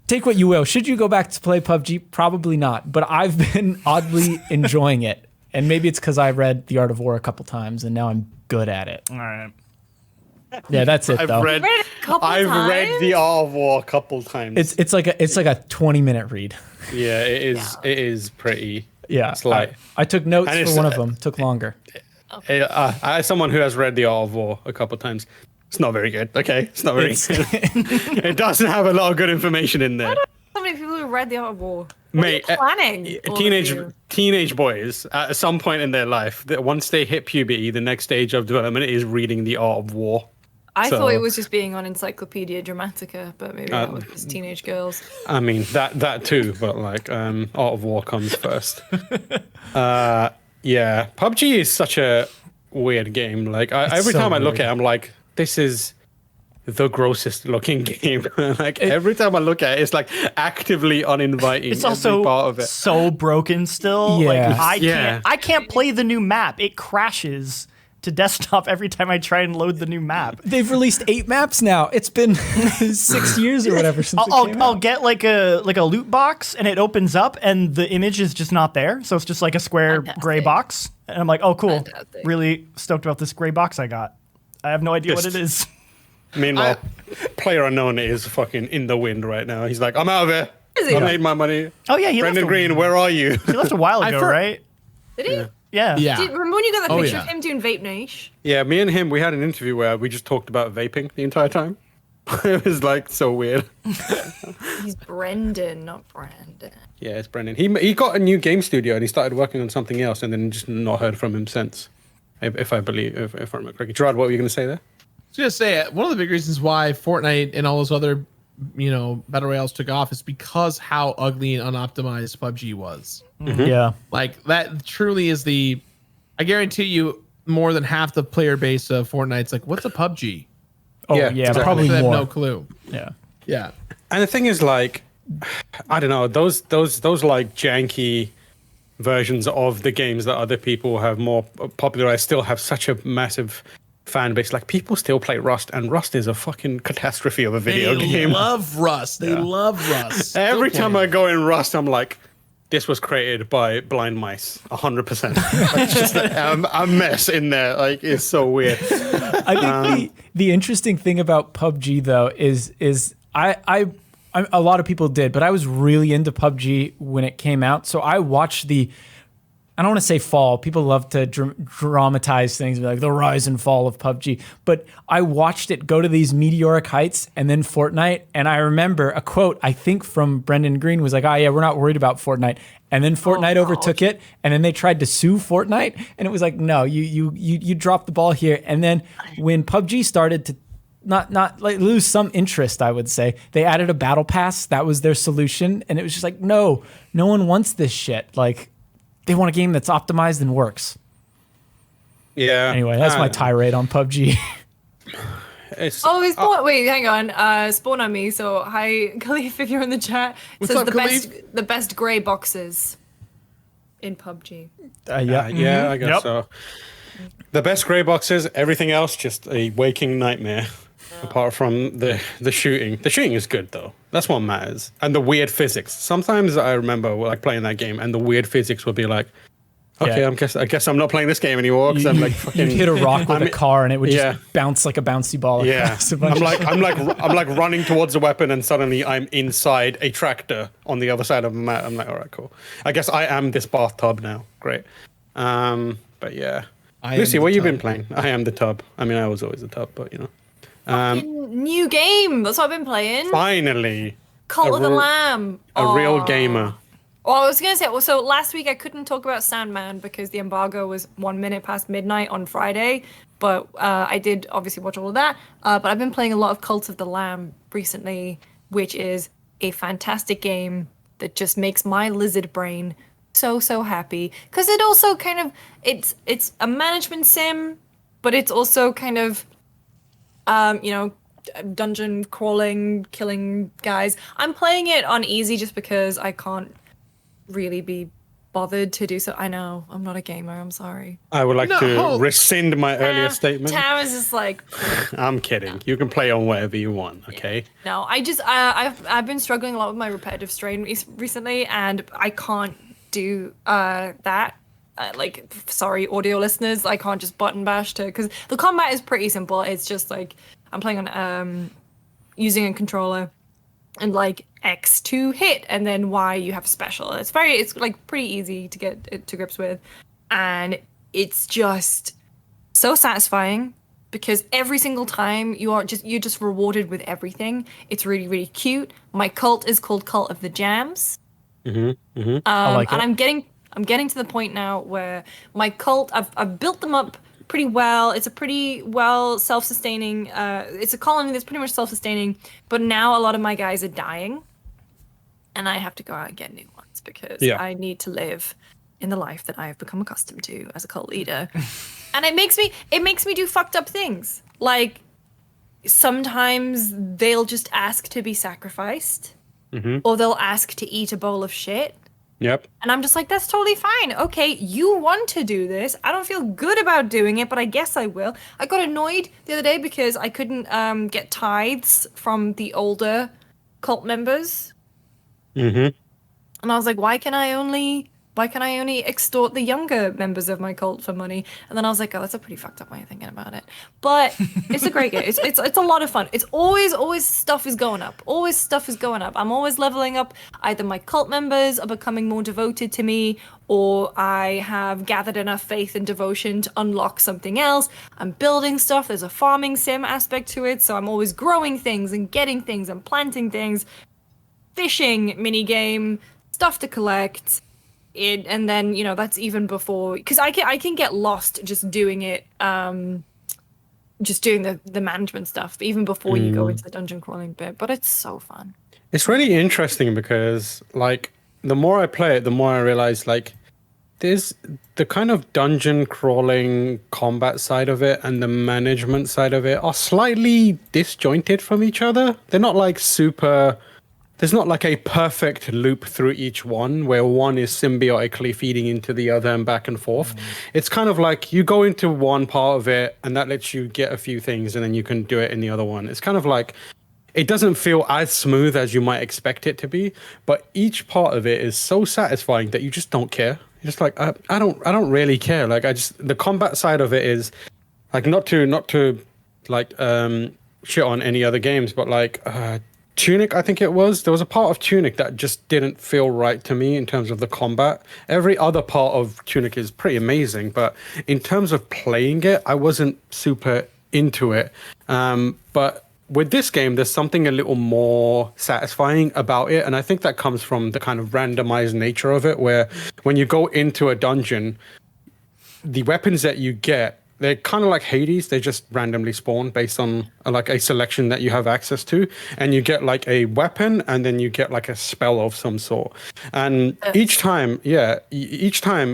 Take what you will. Should you go back to play PUBG? Probably not. But I've been oddly enjoying it. And maybe it's because I read The Art of War a couple times and now I'm good at it. All right. Yeah, that's it though. I've read The Art of War a couple times. It's like a 20-minute read. Yeah, it is. It is pretty. Yeah, it's like I took notes for one of them. Took longer. As someone who has read The Art of War a couple times, it's not very good. Okay, it's not very good. It doesn't have a lot of good information in there. I don't know so many people who read The Art of War. Mate, planning teenage boys at some point in their life, that once they hit puberty, the next stage of development is reading The Art of War. I thought it was just being on Encyclopedia Dramatica, but maybe that was just teenage girls. I mean that too, but like Art of War comes first. Yeah, PUBG is such a weird game. Like every time I look at it, I'm like, this is the grossest looking game. Like every time I look at it, it's like actively uninviting. It's also part of it. So broken still. Yeah. Like I can't play the new map. It crashes to desktop every time I try and load the new map. They've released 8 maps now. It's been 6 years or whatever since I'll get like a loot box and it opens up and the image is just not there. So it's just like a square gray box. And I'm like, oh cool. Fantastic. Really stoked about this gray box I got. I have no idea what Just- it is. Meanwhile, Player Unknown is fucking in the wind right now. He's like, I'm out of here. Is he? I made my money. Oh yeah, he Brendan left Green, where are you? He left a while ago, right? Did he? Yeah. Yeah. Remember when you got that Oh, picture yeah. of him doing vape niche? Yeah, me and him, we had an interview where we just talked about vaping the entire time. It was like so weird. He's Brendan, not Brandon. Yeah, it's Brendan. He got a new game studio and he started working on something else and then just not heard from him since. If I remember correctly. Gerard, what were you going to say there? I was gonna say one of the big reasons why Fortnite and all those other, battle royales took off is because how ugly and unoptimized PUBG was. Yeah. Like that truly is I guarantee you, more than half the player base of Fortnite's like, what's a PUBG? Oh Yeah, yeah, exactly. probably They have more. no clue. Yeah. Yeah. And the thing is, like, I don't know, those like janky versions of the games that other people have more popularized still have such a massive fan base. Like, people still play Rust, and Rust is a fucking catastrophe of a video They game. love Rust. They love Rust. Every Still time playing. I go in Rust, I'm like, this was created by blind mice, 100%. Like, it's just a mess in there. Like, it's so weird. I think the interesting thing about PUBG though is I a lot of people did, but I was really into PUBG when it came out. So I watched I don't want to say fall. People love to dramatize things, be like the rise and fall of PUBG. But I watched it go to these meteoric heights and then Fortnite. And I remember a quote, I think from Brendan Green, was like, oh yeah, we're not worried about Fortnite. And then Fortnite overtook it. And then they tried to sue Fortnite. And it was like, no, you dropped the ball here. And then when PUBG started to not like lose some interest, I would say, they added a battle pass. That was their solution. And it was just like, no one wants this shit. Like, they want a game that's optimized and works. Yeah. Anyway, that's my tirade on PUBG. Wait, hang on. Spawn on me. So hi, Khalil, if you're in the chat. It says up, the best grey boxes in PUBG. Yeah, I guess Yep. so. The best grey boxes, everything else, just a waking nightmare. Apart from the shooting. The shooting is good, though. That's what matters. And the weird physics. Sometimes I remember like playing that game and the weird physics would be like, okay, Yeah. I guess I'm not playing this game anymore because I'm like fucking... You'd hit a rock with a car and it would Yeah. just bounce like a bouncy ball. Yeah, across a bunch of- I'm like running towards a weapon and suddenly I'm inside a tractor on the other side of the map. I'm like, all right, cool. I guess I am this bathtub now. Great. But yeah. I am Lucy, the what you tub. been playing? I am the tub. I mean, I was always the tub, but you know. New game. That's what I've been playing. Finally, Cult of the Lamb. a real gamer. Well, I was gonna say. Well, so last week I couldn't talk about Sandman because the embargo was 1 minute past midnight on Friday. But I did obviously watch all of that. But I've been playing a lot of Cult of the Lamb recently, which is a fantastic game that just makes my lizard brain so happy. Because it also kind of it's a management sim, but it's also kind of dungeon crawling, killing guys. I'm playing it on easy just because I can't really be bothered to do so. I know, I'm not a gamer, I'm sorry. I would like No. to rescind my earlier statement. Tam is just like, I'm kidding. You can play on whatever you want, okay? no, I just, I've been struggling a lot with my repetitive strain recently, and I can't do that. Sorry, audio listeners, I can't just button bash because the combat is pretty simple. It's just like, I'm playing on, using a controller, and like X to hit, and then Y you have special. It's like pretty easy to get it to grips with, and it's just so satisfying because every single time you're just rewarded with everything. It's really cute. My cult is called Cult of the Jams. I like And it. I'm getting to the point now where my cult, I've built them up pretty well. It's a pretty well self-sustaining, it's a colony that's pretty much self-sustaining, but now a lot of my guys are dying and I have to go out and get new ones because I need to live in the life that I've become accustomed to as a cult leader. And it makes me do fucked up things. Like sometimes they'll just ask to be sacrificed, or they'll ask to eat a bowl of shit. Yep. And I'm just like, that's totally fine. Okay, you want to do this. I don't feel good about doing it, but I guess I will. I got annoyed the other day because I couldn't get tithes from the older cult members. And I was like, why can I only why can I only extort the younger members of my cult for money? And then I was like, oh, that's a pretty fucked up way of thinking about it. But it's a great game. It's a lot of fun. It's always stuff is going up. Always stuff is going up. I'm always leveling up. Either my cult members are becoming more devoted to me, or I have gathered enough faith and devotion to unlock something else. I'm building stuff. There's a farming sim aspect to it. So I'm always growing things and getting things and planting things. Fishing mini game, stuff to collect. And then, that's even before, because I can get lost just doing it, just doing the management stuff, even before you go into the dungeon crawling bit. But it's so fun. It's really interesting because, like, the more I play it, the more I realize, like, there's the kind of dungeon crawling combat side of it and the management side of it are slightly disjointed from each other. They're not like super... There's not like a perfect loop through each one where one is symbiotically feeding into the other and back and forth. It's kind of like you go into one part of it and that lets you get a few things and then you can do it in the other one. It's kind of like, it doesn't feel as smooth as you might expect it to be, but each part of it is so satisfying that you just don't care. You're just like, I don't really care. Like the combat side of it is like, not to like shit on any other games, but like, Tunic, I think it was. There was a part of Tunic that just didn't feel right to me in terms of the combat. Every other part of Tunic is pretty amazing, but in terms of playing it, I wasn't super into it. But with this game, there's something a little more satisfying about it, and I think that comes from the kind of randomized nature of it, where when you go into a dungeon, the weapons that you get, they're kind of like Hades. They just randomly spawn based on like a selection that you have access to. And you get like a weapon and then you get like a spell of some sort. And each time it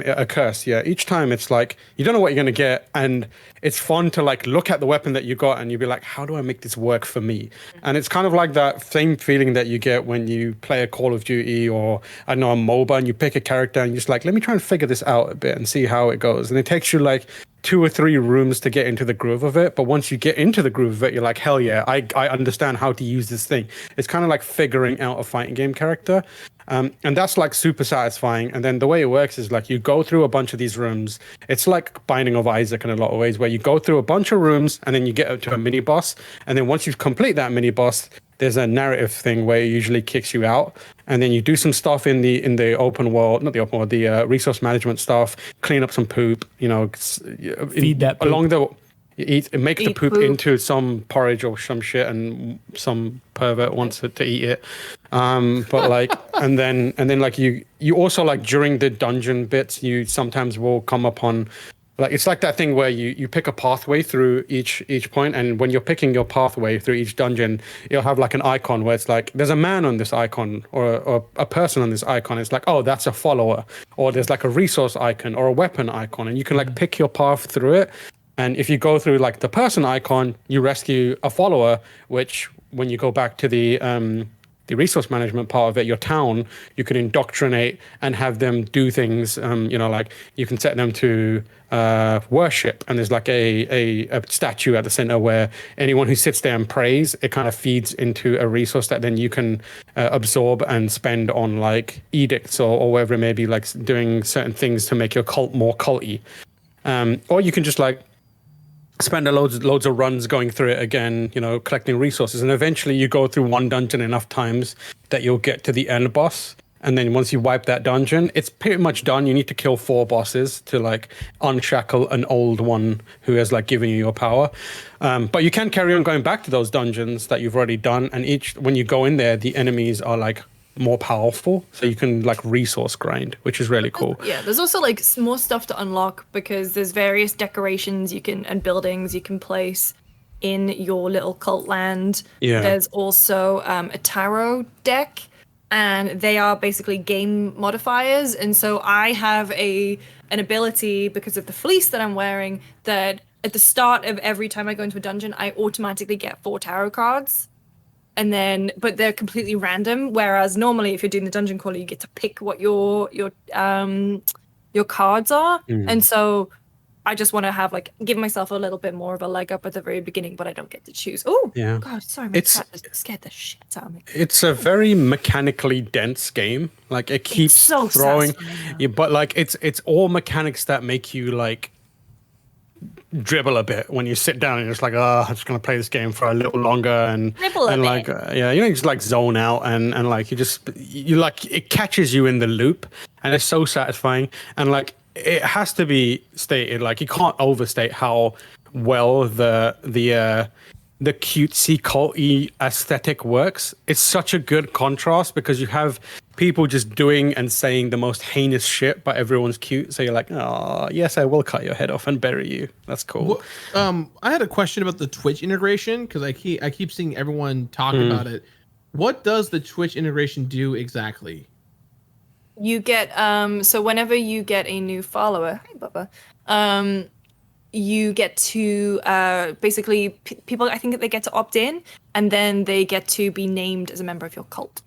occurs. Each time it's like, you don't know what you're going to get. And it's fun to like look at the weapon that you got and you'll be like, how do I make this work for me? And it's kind of like that same feeling that you get when you play a Call of Duty or, I don't know, a MOBA, and you pick a character and you're just like, let me try and figure this out a bit and see how it goes. And it takes you like 2 or 3 rooms to get into the groove of it. But once you get into the groove of it, you're like, hell yeah, I understand how to use this thing. It's kind of like figuring out a fighting game character. And that's like super satisfying. And then the way it works is like you go through a bunch of these rooms. It's like Binding of Isaac in a lot of ways, where you go through a bunch of rooms and then you get up to a mini boss. And then once you've complete that mini boss, there's a narrative thing where it usually kicks you out. And then you do some stuff in the open world, not the open world, the resource management stuff, clean up some poop, feed that poop. Along the... Make the poop into some porridge or some shit, and some pervert wants it to eat it. But like, and then like you also like during the dungeon bits, you sometimes will come upon, like, it's like that thing where you pick a pathway through each point, and when you're picking your pathway through each dungeon, you'll have like an icon where it's like there's a man on this icon or a person on this icon. It's like, oh, that's a follower, or there's like a resource icon or a weapon icon, and you can like pick your path through it. And if you go through like the person icon, you rescue a follower, which when you go back to the resource management part of it, your town, you can indoctrinate and have them do things, like you can set them to worship. And there's like a statue at the center where anyone who sits there and prays, it kind of feeds into a resource that then you can absorb and spend on like edicts or whatever it may be, like doing certain things to make your cult more culty. Or you can just like spend loads of runs going through it again, collecting resources, and eventually you go through one dungeon enough times that you'll get to the end boss. And then once you wipe that dungeon, it's pretty much done. You need to kill 4 bosses to like unshackle an old one who has like given you your power. But you can carry on going back to those dungeons that you've already done, and when you go in there, the enemies are like more powerful, so you can like resource grind, which is really cool. Yeah, there's also like more stuff to unlock because there's various decorations and buildings you can place in your little cult land. Yeah. There's also a tarot deck, and they are basically game modifiers. And so I have an ability because of the fleece that I'm wearing that at the start of every time I go into a dungeon, I automatically get 4 tarot cards. But they're completely random. Whereas normally, if you're doing the dungeon crawler, you get to pick what your cards are. And so I just want to have give myself a little bit more of a leg up at the very beginning, but I don't get to choose. Oh, Yeah. God, sorry, my cat just scared the shit out of me. It's a very mechanically dense game. Like it keeps so throwing, satisfying. but like it's all mechanics that make you like dribble a bit when you sit down and you're just like, oh, I'm just gonna play this game for a little longer and Dribble a like bit. you just like zone out and like you like it catches you in the loop and it's so satisfying and like it has to be stated, like you can't overstate how well the cutesy culty aesthetic works. It's such a good contrast because you have people just doing and saying the most heinous shit, but everyone's cute. So you're like, oh, yes, I will cut your head off and bury you. That's cool. Well, I had a question about the Twitch integration because I keep seeing everyone talk about it. What does the Twitch integration do exactly? You get so whenever you get a new follower, hi Bubba, you get to basically people. I think that they get to opt in, and then they get to be named as a member of your cult.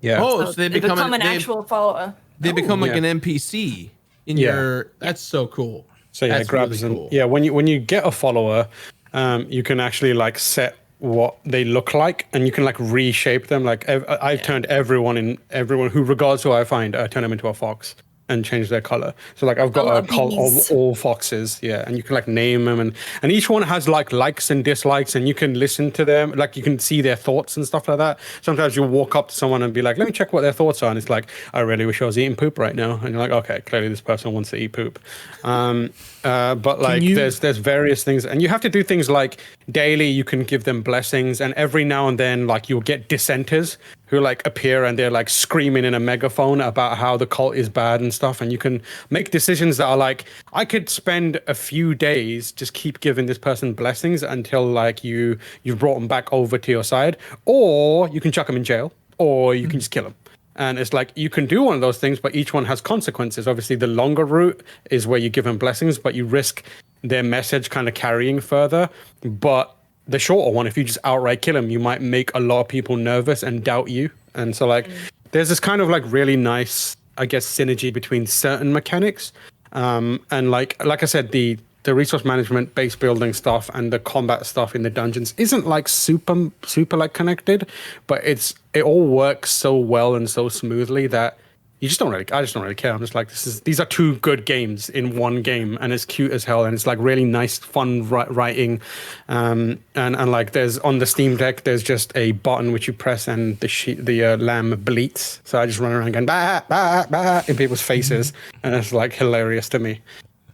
Yeah. Oh, so they become an actual follower. They become like an NPC in your. That's so cool. So yeah, that's it grabs really them. cool. Yeah, when you get a follower, you can actually like set what they look like, and you can like reshape them. Like I've turned everyone who, regardless who I find, I turn them into a fox and change their color. So like I've got a cult of all foxes, and you can like name them, and each one has like likes and dislikes, and you can listen to them, like you can see their thoughts and stuff like that. Sometimes you walk up to someone and be like, let me check what their thoughts are, and it's like, I really wish I was eating poop right now, and you're like, okay, clearly this person wants to eat poop. But like there's various things, and you have to do things like daily you can give them blessings, and every now and then like you'll get dissenters who like appear and they're like screaming in a megaphone about how the cult is bad and stuff, and you can make decisions that are like, I could spend a few days just keep giving this person blessings until like you've brought them back over to your side, or you can chuck them in jail, or you can just kill them. And it's like you can do one of those things, but each one has consequences. Obviously, the longer route is where you give them blessings, but you risk their message kind of carrying further. But the shorter one, if you just outright kill them, you might make a lot of people nervous and doubt you. And so like there's this kind of like really nice, I guess, synergy between certain mechanics. And like I said, the resource management, base building stuff, and the combat stuff in the dungeons isn't like super like connected, but it all works so well and so smoothly that I just don't really care. I'm just like, these are two good games in one game, and it's cute as hell, and it's like really nice, fun writing, and like there's on the Steam Deck there's just a button which you press and the lamb bleats. So I just run around going bah, bah, bah in people's faces, and it's like hilarious to me.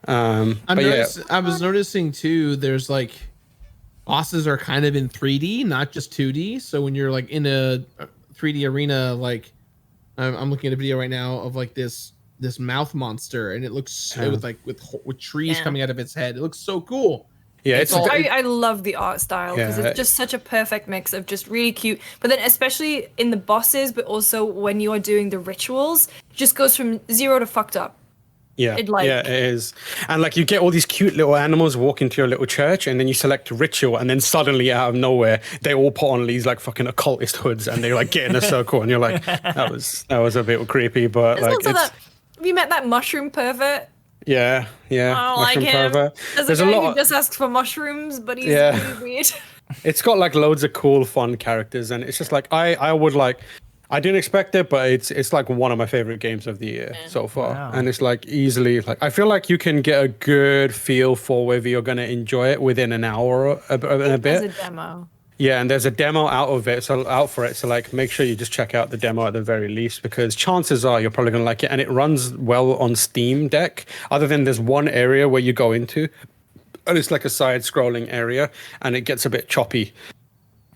I was noticing too, there's like bosses are kind of in 3D, not just 2D. So when you're like in a 3D arena, like I'm looking at a video right now of like this mouth monster, and it looks with trees coming out of its head. It looks so cool. Yeah, I love the art style because it's just such a perfect mix of just really cute, but then especially in the bosses, but also when you are doing the rituals, it just goes from 0 to fucked up. Yeah, it is. And like you get all these cute little animals walk into your little church, and then you select ritual, and then suddenly out of nowhere they all put on these like fucking occultist hoods, and they like get in a circle, and you're like, that was a bit creepy, but There's like also have you met that mushroom pervert? Yeah. I don't like him. Pervert. There's a guy who just asks for mushrooms, but he's really weird. It's got like loads of cool, fun characters, and it's just like I didn't expect it, but it's like one of my favorite games of the year so far. Wow. And it's like easily like I feel like you can get a good feel for whether you're gonna enjoy it within an hour and a bit. There's a demo. Yeah, and there's a demo out for it. So like make sure you just check out the demo at the very least, because chances are you're probably gonna like it, and it runs well on Steam Deck. Other than there's one area where you go into, and it's like a side-scrolling area, and it gets a bit choppy.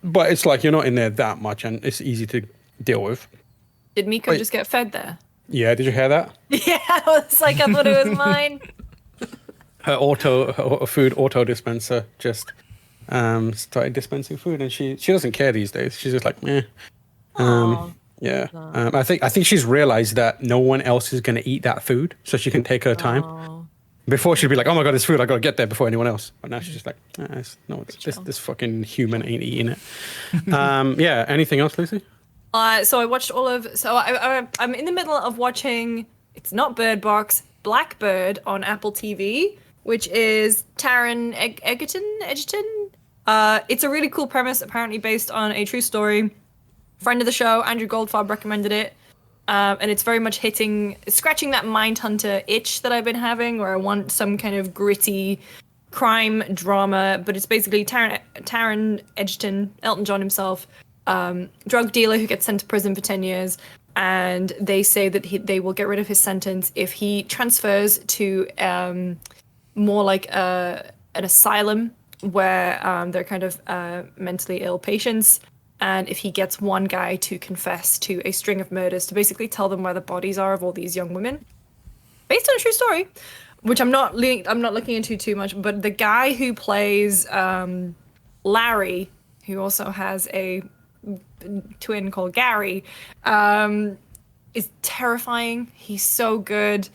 But it's like you're not in there that much, and it's easy to deal with. Did Miko just get fed there? Yeah, did you hear that? Yeah, I was like, I thought it was mine. Her food auto dispenser just started dispensing food, and she doesn't care these days. She's just like, meh. I think she's realized that no one else is going to eat that food, so she can take her time. Before she'd be like, oh my god, it's food, I gotta get there before anyone else. But now she's just like, this fucking human ain't eating it. Anything else, Lucy? So I watched I'm in the middle of watching, it's not Bird Box, Blackbird on Apple TV, which is Taron Egerton. It's a really cool premise, apparently based on a true story. Friend of the show, Andrew Goldfarb, recommended it. And it's very much scratching that Mindhunter itch that I've been having, where I want some kind of gritty crime drama. But it's basically Taron Egerton, Elton John himself, drug dealer who gets sent to prison for 10 years. And they say that they will get rid of his sentence if he transfers to more like an asylum where they're kind of mentally ill patients. And if he gets one guy to confess to a string of murders, to basically tell them where the bodies are of all these young women, based on a true story, which I'm not looking into too much. But the guy who plays Larry, who also has a twin called Gary, is terrifying. He's so good.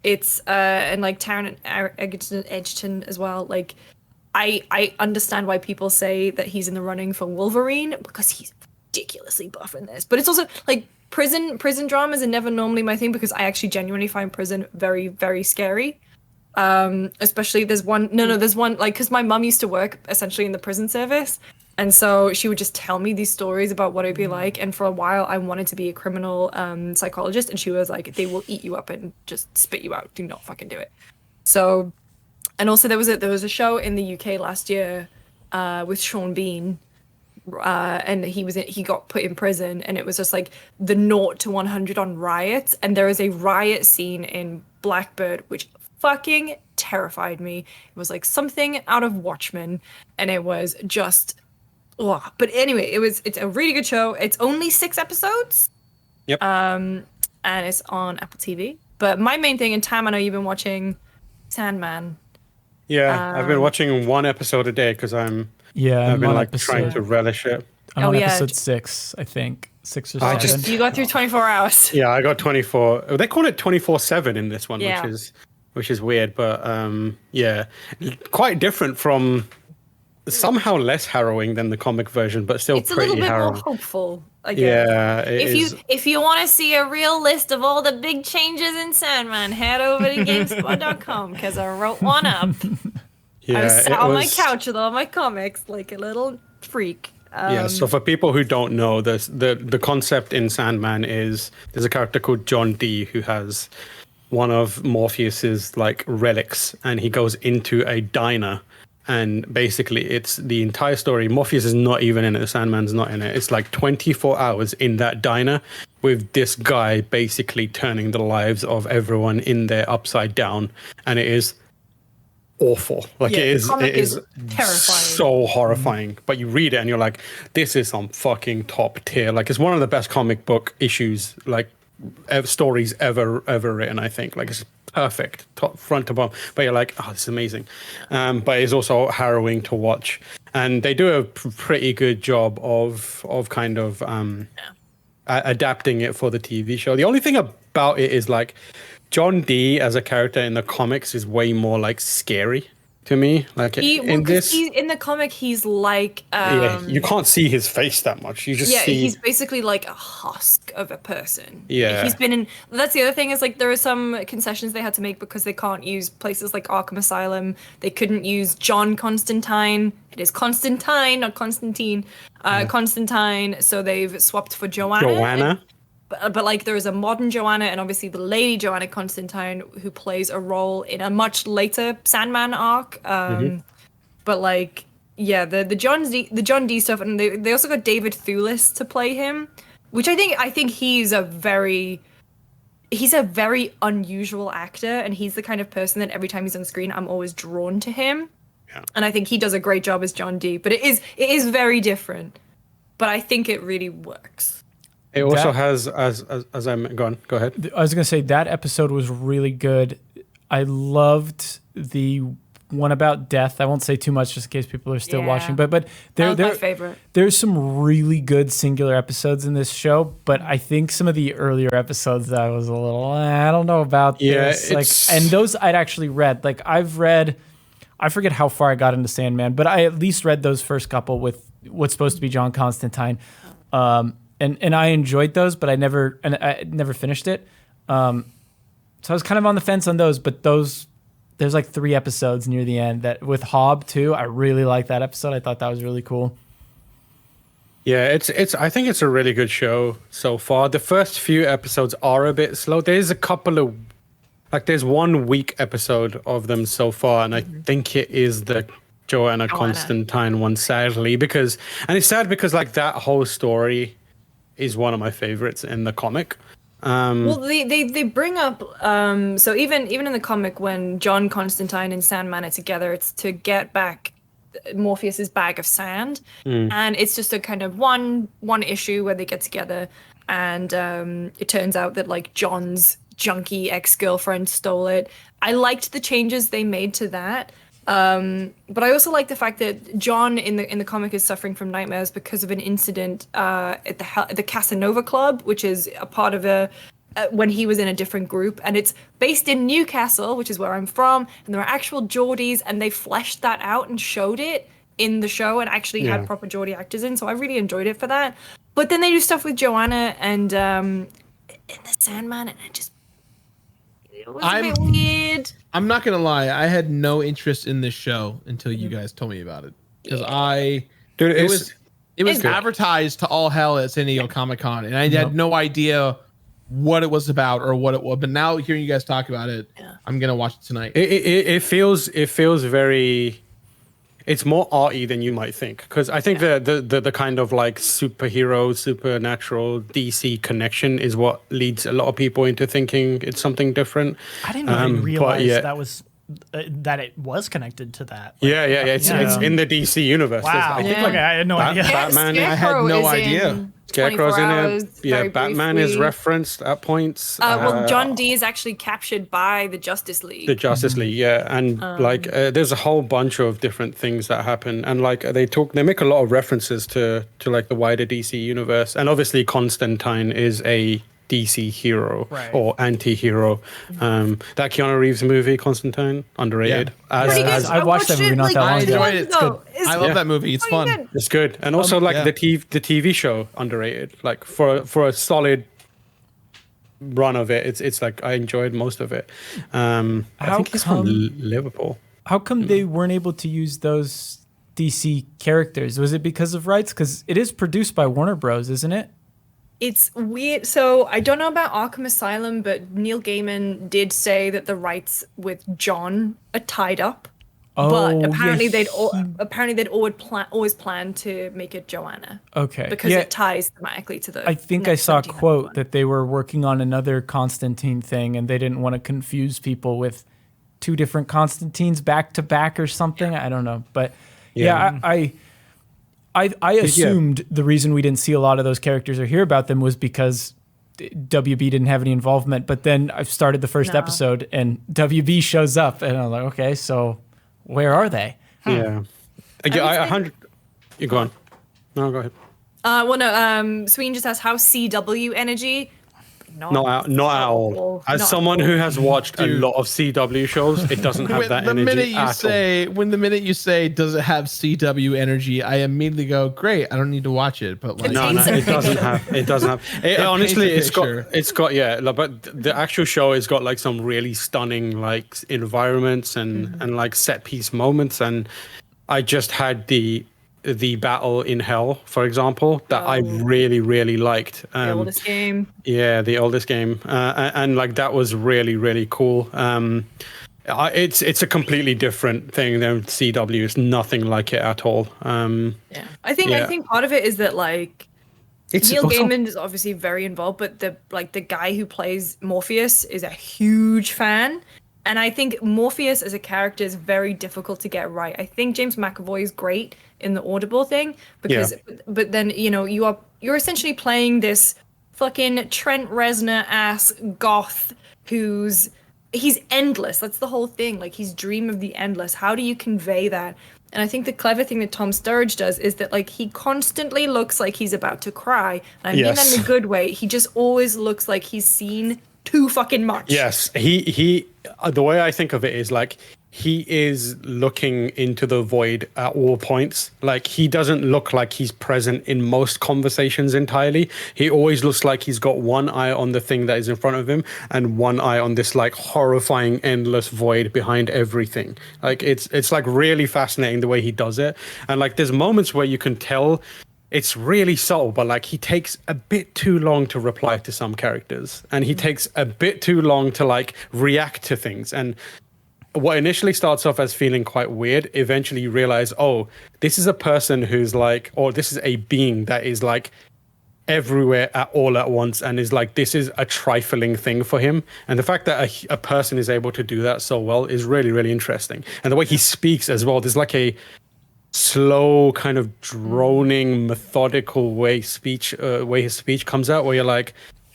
It's and like Taron Egerton as well. Like, I understand why people say that he's in the running for Wolverine, because he's ridiculously buff in this. But it's also like prison dramas are never normally my thing, because I actually genuinely find prison very, very scary. Especially there's one like, because my mum used to work essentially in the prison service, and so she would just tell me these stories about what it'd be like. And for a while I wanted to be a criminal psychologist, and she was like, they will eat you up and just spit you out, do not fucking do it. So, and also there was a show in the UK last year with Sean Bean, and he got put in prison, and it was just like the 0 to 100 on riots, and there is a riot scene in Blackbird which fucking terrified me. It was like something out of Watchmen, and it was just but anyway, it's a really good show. It's only 6 episodes. Yep. And it's on Apple TV. But my main thing, and Tam, I know you've been watching Sandman. Yeah, I've been watching 1 episode a day because I've been like trying to relish it. I'm on episode 6, I think. 6 or 7. You got through 24 hours. Yeah, I got 24. They call it 24/7 in this one, Yeah. which is weird, but yeah, quite different from, somehow less harrowing than the comic version, but still It's a pretty little bit harrowing. more hopeful, I guess. Yeah, If you want to see a real list of all the big changes in Sandman, head over to GameSpot.com, because I wrote one up. I was sat on my couch with all my comics like a little freak. Yeah, so for people who don't know, the concept in Sandman is there's a character called John Dee who has one of Morpheus's like relics, and he goes into a diner, and basically it's the entire story. Morpheus is not even in it. The Sandman's not in it. It's like 24 hours in that diner with this guy basically turning the lives of everyone in there upside down, and it is awful. Like, it is terrifying, so horrifying. But you read it and you're like, this is some fucking top tier. Like, it's one of the best comic book issues, like stories ever written, I think. Like, it's perfect, top, front to bottom. But you're like, oh, this is amazing. But it's also harrowing to watch. And they do a pretty good job of kind of adapting it for the TV show. The only thing about it is, like, John Dee as a character in the comics is way more like scary to me. Like in the comic, he's like you can't see his face that much. You just see he's basically like a husk of a person. Yeah, he's been in. That's the other thing, is like there are some concessions they had to make because they can't use places like Arkham Asylum. They couldn't use John Constantine. It is Constantine, not Constantine. Constantine. So they've swapped for Joanna. But like there is a modern Joanna, and obviously the lady Joanna Constantine, who plays a role in a much later Sandman arc. But like, yeah, the John Dee stuff, and they also got David Thewlis to play him, which I think he's a very unusual actor, and he's the kind of person that every time he's on screen, I'm always drawn to him. Yeah. And I think he does a great job as John Dee. But it is very different. But I think it really works. It also has, as I'm go ahead. I was going to say that episode was really good. I loved the one about death. I won't say too much just in case people are still watching, but that was my favorite. There's some really good singular episodes in this show, but I think some of the earlier episodes I was a little, I don't know about this. Like, and those I'd actually read. Like, I forget how far I got into Sandman, but I at least read those first couple with what's supposed to be John Constantine. And I enjoyed those, but I never finished it. So I was kind of on the fence on those, but those there's like 3 episodes near the end that with Hobb too. I really like that episode. I thought that was really cool. Yeah, it's. I think it's a really good show so far. The first few episodes are a bit slow. There's a couple of, like, there's 1 week episode of them so far, and I think it is the Joanna Constantine one, sadly, because, and it's sad because like that whole story is one of my favorites in the comic. Well, they bring up so even in the comic when John Constantine and Sandman are together, it's to get back Morpheus's bag of sand, and it's just a kind of one issue where they get together, and it turns out that like John's junky ex-girlfriend stole it. I liked the changes they made to that, but I also like the fact that John in the comic is suffering from nightmares because of an incident at the Casanova Club, which is a part of when he was in a different group, and it's based in Newcastle, which is where I'm from, and there are actual Geordies, and they fleshed that out and showed it in the show and actually had proper Geordie actors in, so I really enjoyed it for that. But then they do stuff with Joanna and in the Sandman, and it was a bit weird. I'm not gonna lie, I had no interest in this show until you guys told me about it, because it was advertised to all hell at San Diego Comic-Con, and I had no idea what it was about or what it was. But now hearing you guys talk about it, I'm gonna watch it tonight. It feels very. It's more arty than you might think, because I think the kind of like superhero, supernatural DC connection is what leads a lot of people into thinking it's something different. I didn't even realize that was that it was connected to that. Like, it's in the DC universe. Wow, I had no idea. Batman, I had no idea. Scarecrow's in it. Very Batman briefly. is referenced at points. Well, John Dee is actually captured by the Justice League. The Justice League, and there's a whole bunch of different things that happen, and like they make a lot of references to like the wider DC universe, and obviously Constantine is a DC hero or anti-hero. That Keanu Reeves movie, Constantine, underrated. I watched that movie not that long ago. I enjoyed it. It's good. I love that movie. It's fun. Good. It's good, and also the TV show, underrated. Like for a solid run of it, it's like I enjoyed most of it. I think he's from Liverpool. How come they weren't able to use those DC characters? Was it because of rights? Because it is produced by Warner Bros., isn't it? It's weird. So I don't know about Arkham Asylum, but Neil Gaiman did say that the rights with John are tied up. But apparently they'd always planned to make it Joanna. Okay. Because it ties thematically to the. I think I saw a quote that they were working on another Constantine thing, and they didn't want to confuse people with 2 different Constantines back to back or something. I don't know, but I assumed the reason we didn't see a lot of those characters or hear about them was because WB didn't have any involvement. But then I've started the first episode and WB shows up, and I'm like, okay, so where are they? Yeah, You go on. No, go ahead. Sween just asked how CW energy. Not at all. As someone who has watched a lot of CW shows, it doesn't have that energy at all. When the minute you say, does it have CW energy, I immediately go, great, I don't need to watch it. But like, No, it doesn't have. It doesn't have. Honestly, it's got but the actual show has got like some really stunning like environments and like set piece moments, and I just had the battle in hell, for example, that I really liked. The oldest game. Yeah, the oldest game, and like that was really cool. It's a completely different thing than CW. It's nothing like it at all. I think part of it is that like Neil Gaiman is obviously very involved, but the guy who plays Morpheus is a huge fan. And I think Morpheus as a character is very difficult to get right. I think James McAvoy is great in the Audible thing but then you're essentially playing this fucking Trent Reznor ass goth he's endless. That's the whole thing. Like he's dream of the endless. How do you convey that? And I think the clever thing that Tom Sturridge does is that like he constantly looks like he's about to cry. And I mean that in a good way. He just always looks like he's seen too fucking much. Yes, he the way I think of it is like he is looking into the void at all points. Like, he doesn't look like he's present in most conversations entirely. He always looks like he's got one eye on the thing that is in front of him and one eye on this like horrifying endless void behind everything. Like, it's like really fascinating the way he does it. And like, there's moments where you can tell it's really subtle, but like, he takes a bit too long to reply to some characters, and he takes a bit too long to like react to things. And what initially starts off as feeling quite weird, eventually you realize, oh, this is a person who's like, or this is a being that is like everywhere all at once, and is like, this is a trifling thing for him. And the fact that a person is able to do that so well is really, really interesting. And the way he speaks as well, there's like a slow kind of droning, methodical way his speech comes out, where you're like,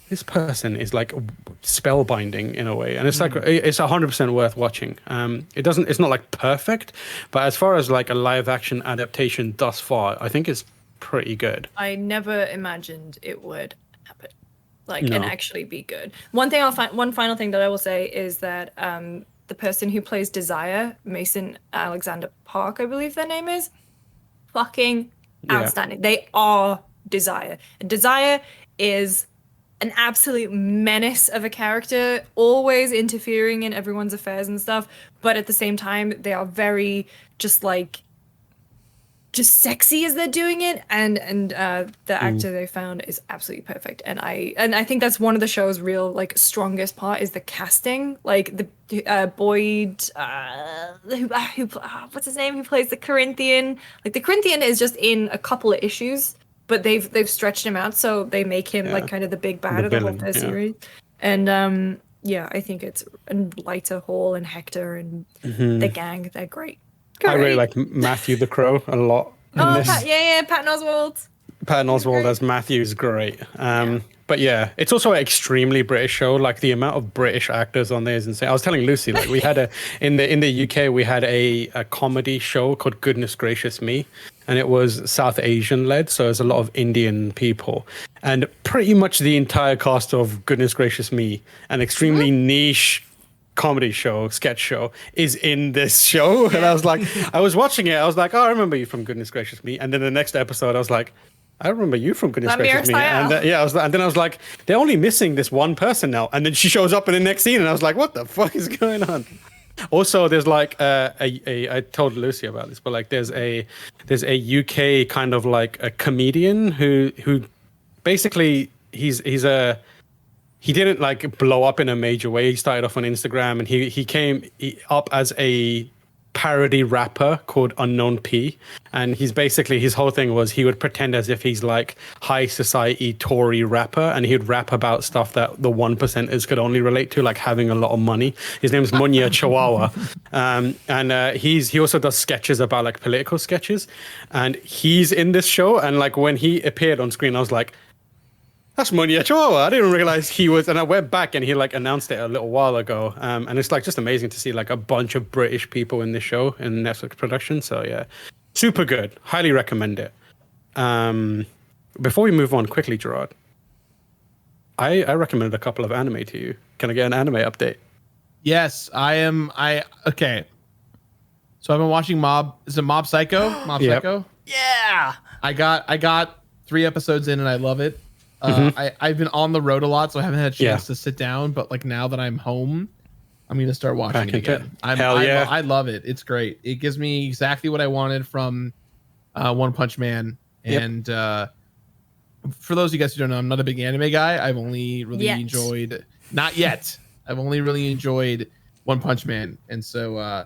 this person is like spellbinding in a way, and it's like it's 100% worth watching. It's not like perfect, but as far as like a live action adaptation thus far, I think it's pretty good. I never imagined it would happen, and actually be good. One final thing that I will say is that the person who plays Desire, Mason Alexander Park, I believe their name is, fucking outstanding. They are Desire, and Desire is an absolute menace of a character, always interfering in everyone's affairs and stuff, but at the same time they are very just sexy as they're doing it, and the actor they found is absolutely perfect. And I think that's one of the show's real like strongest part is the casting. Like the Boyd what's his name, who plays the Corinthian. Like, the Corinthian is just in a couple of issues, but they've stretched him out, so they make him like kind of the big bad of the whole series. And I think it's Lighter, Hall, and Hector and the gang. They're great. I really like Matthew the Crow a lot. Patton Oswalt. Patton Oswalt as Matthew is great. But yeah, it's also an extremely British show. Like, the amount of British actors on there is insane. I was telling Lucy, like, we had in the UK, we had a comedy show called Goodness Gracious Me, and it was South Asian led, so there's a lot of Indian people, and pretty much the entire cast of Goodness Gracious Me, an extremely niche comedy show, sketch show, is in this show. And I was like, I was watching it, I was like, oh, I remember you from Goodness Gracious Me. And then the next episode, I was like, I remember you from Goodness Gracious Me. And then I was like, they're only missing this one person now. And then she shows up in the next scene, and I was like, what the fuck is going on? Also, there's like I told Lucy about this, but like there's a UK kind of like a comedian who basically he didn't like blow up in a major way. He started off on Instagram, and he came up as a parody rapper called Unknown P, and his whole thing was he would pretend as if he's like high society Tory rapper, and he'd rap about stuff that the 1%ers could only relate to, like having a lot of money. His name's Munya Chihuahua, and he also does sketches about like political sketches, and he's in this show. And like when he appeared on screen, I was like, that's Munya Chihuahua. I didn't realize he was, and I went back and he like announced it a little while ago. And it's like just amazing to see like a bunch of British people in this show in Netflix production. So yeah, super good. Highly recommend it. Before we move on quickly, Jirard, I recommended a couple of anime to you. Can I get an anime update? Yes, okay. So I've been watching Is it Mob Psycho? Psycho? Yeah. I got 3 episodes in and I love it. I've been on the road a lot, so I haven't had a chance to sit down. But like now that I'm home, I'm gonna start watching it again. I love it. It's great. It gives me exactly what I wanted from One Punch Man. Yep. And for those of you guys who don't know, I'm not a big anime guy. I've only really enjoyed I've only really enjoyed One Punch Man, and so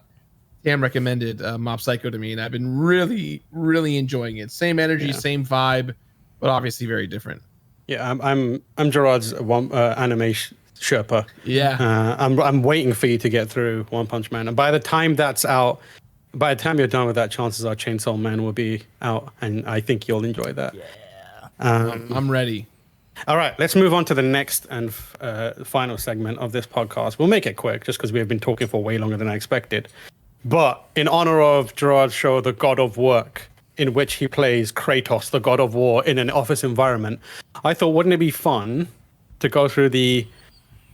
Tam recommended Mob Psycho to me, and I've been really, really enjoying it. Same energy, same vibe, but obviously very different. Yeah, I'm Jirard's anime Sherpa. Yeah. I'm waiting for you to get through One Punch Man, and by the time that's out, by the time you're done with that, chances are Chainsaw Man will be out, and I think you'll enjoy that. Yeah. I'm ready. All right, let's move on to the next and final segment of this podcast. We'll make it quick, just because we have been talking for way longer than I expected. But in honor of Jirard's show, The God of Work, in which he plays Kratos, the God of War, in an office environment, I thought, wouldn't it be fun to go through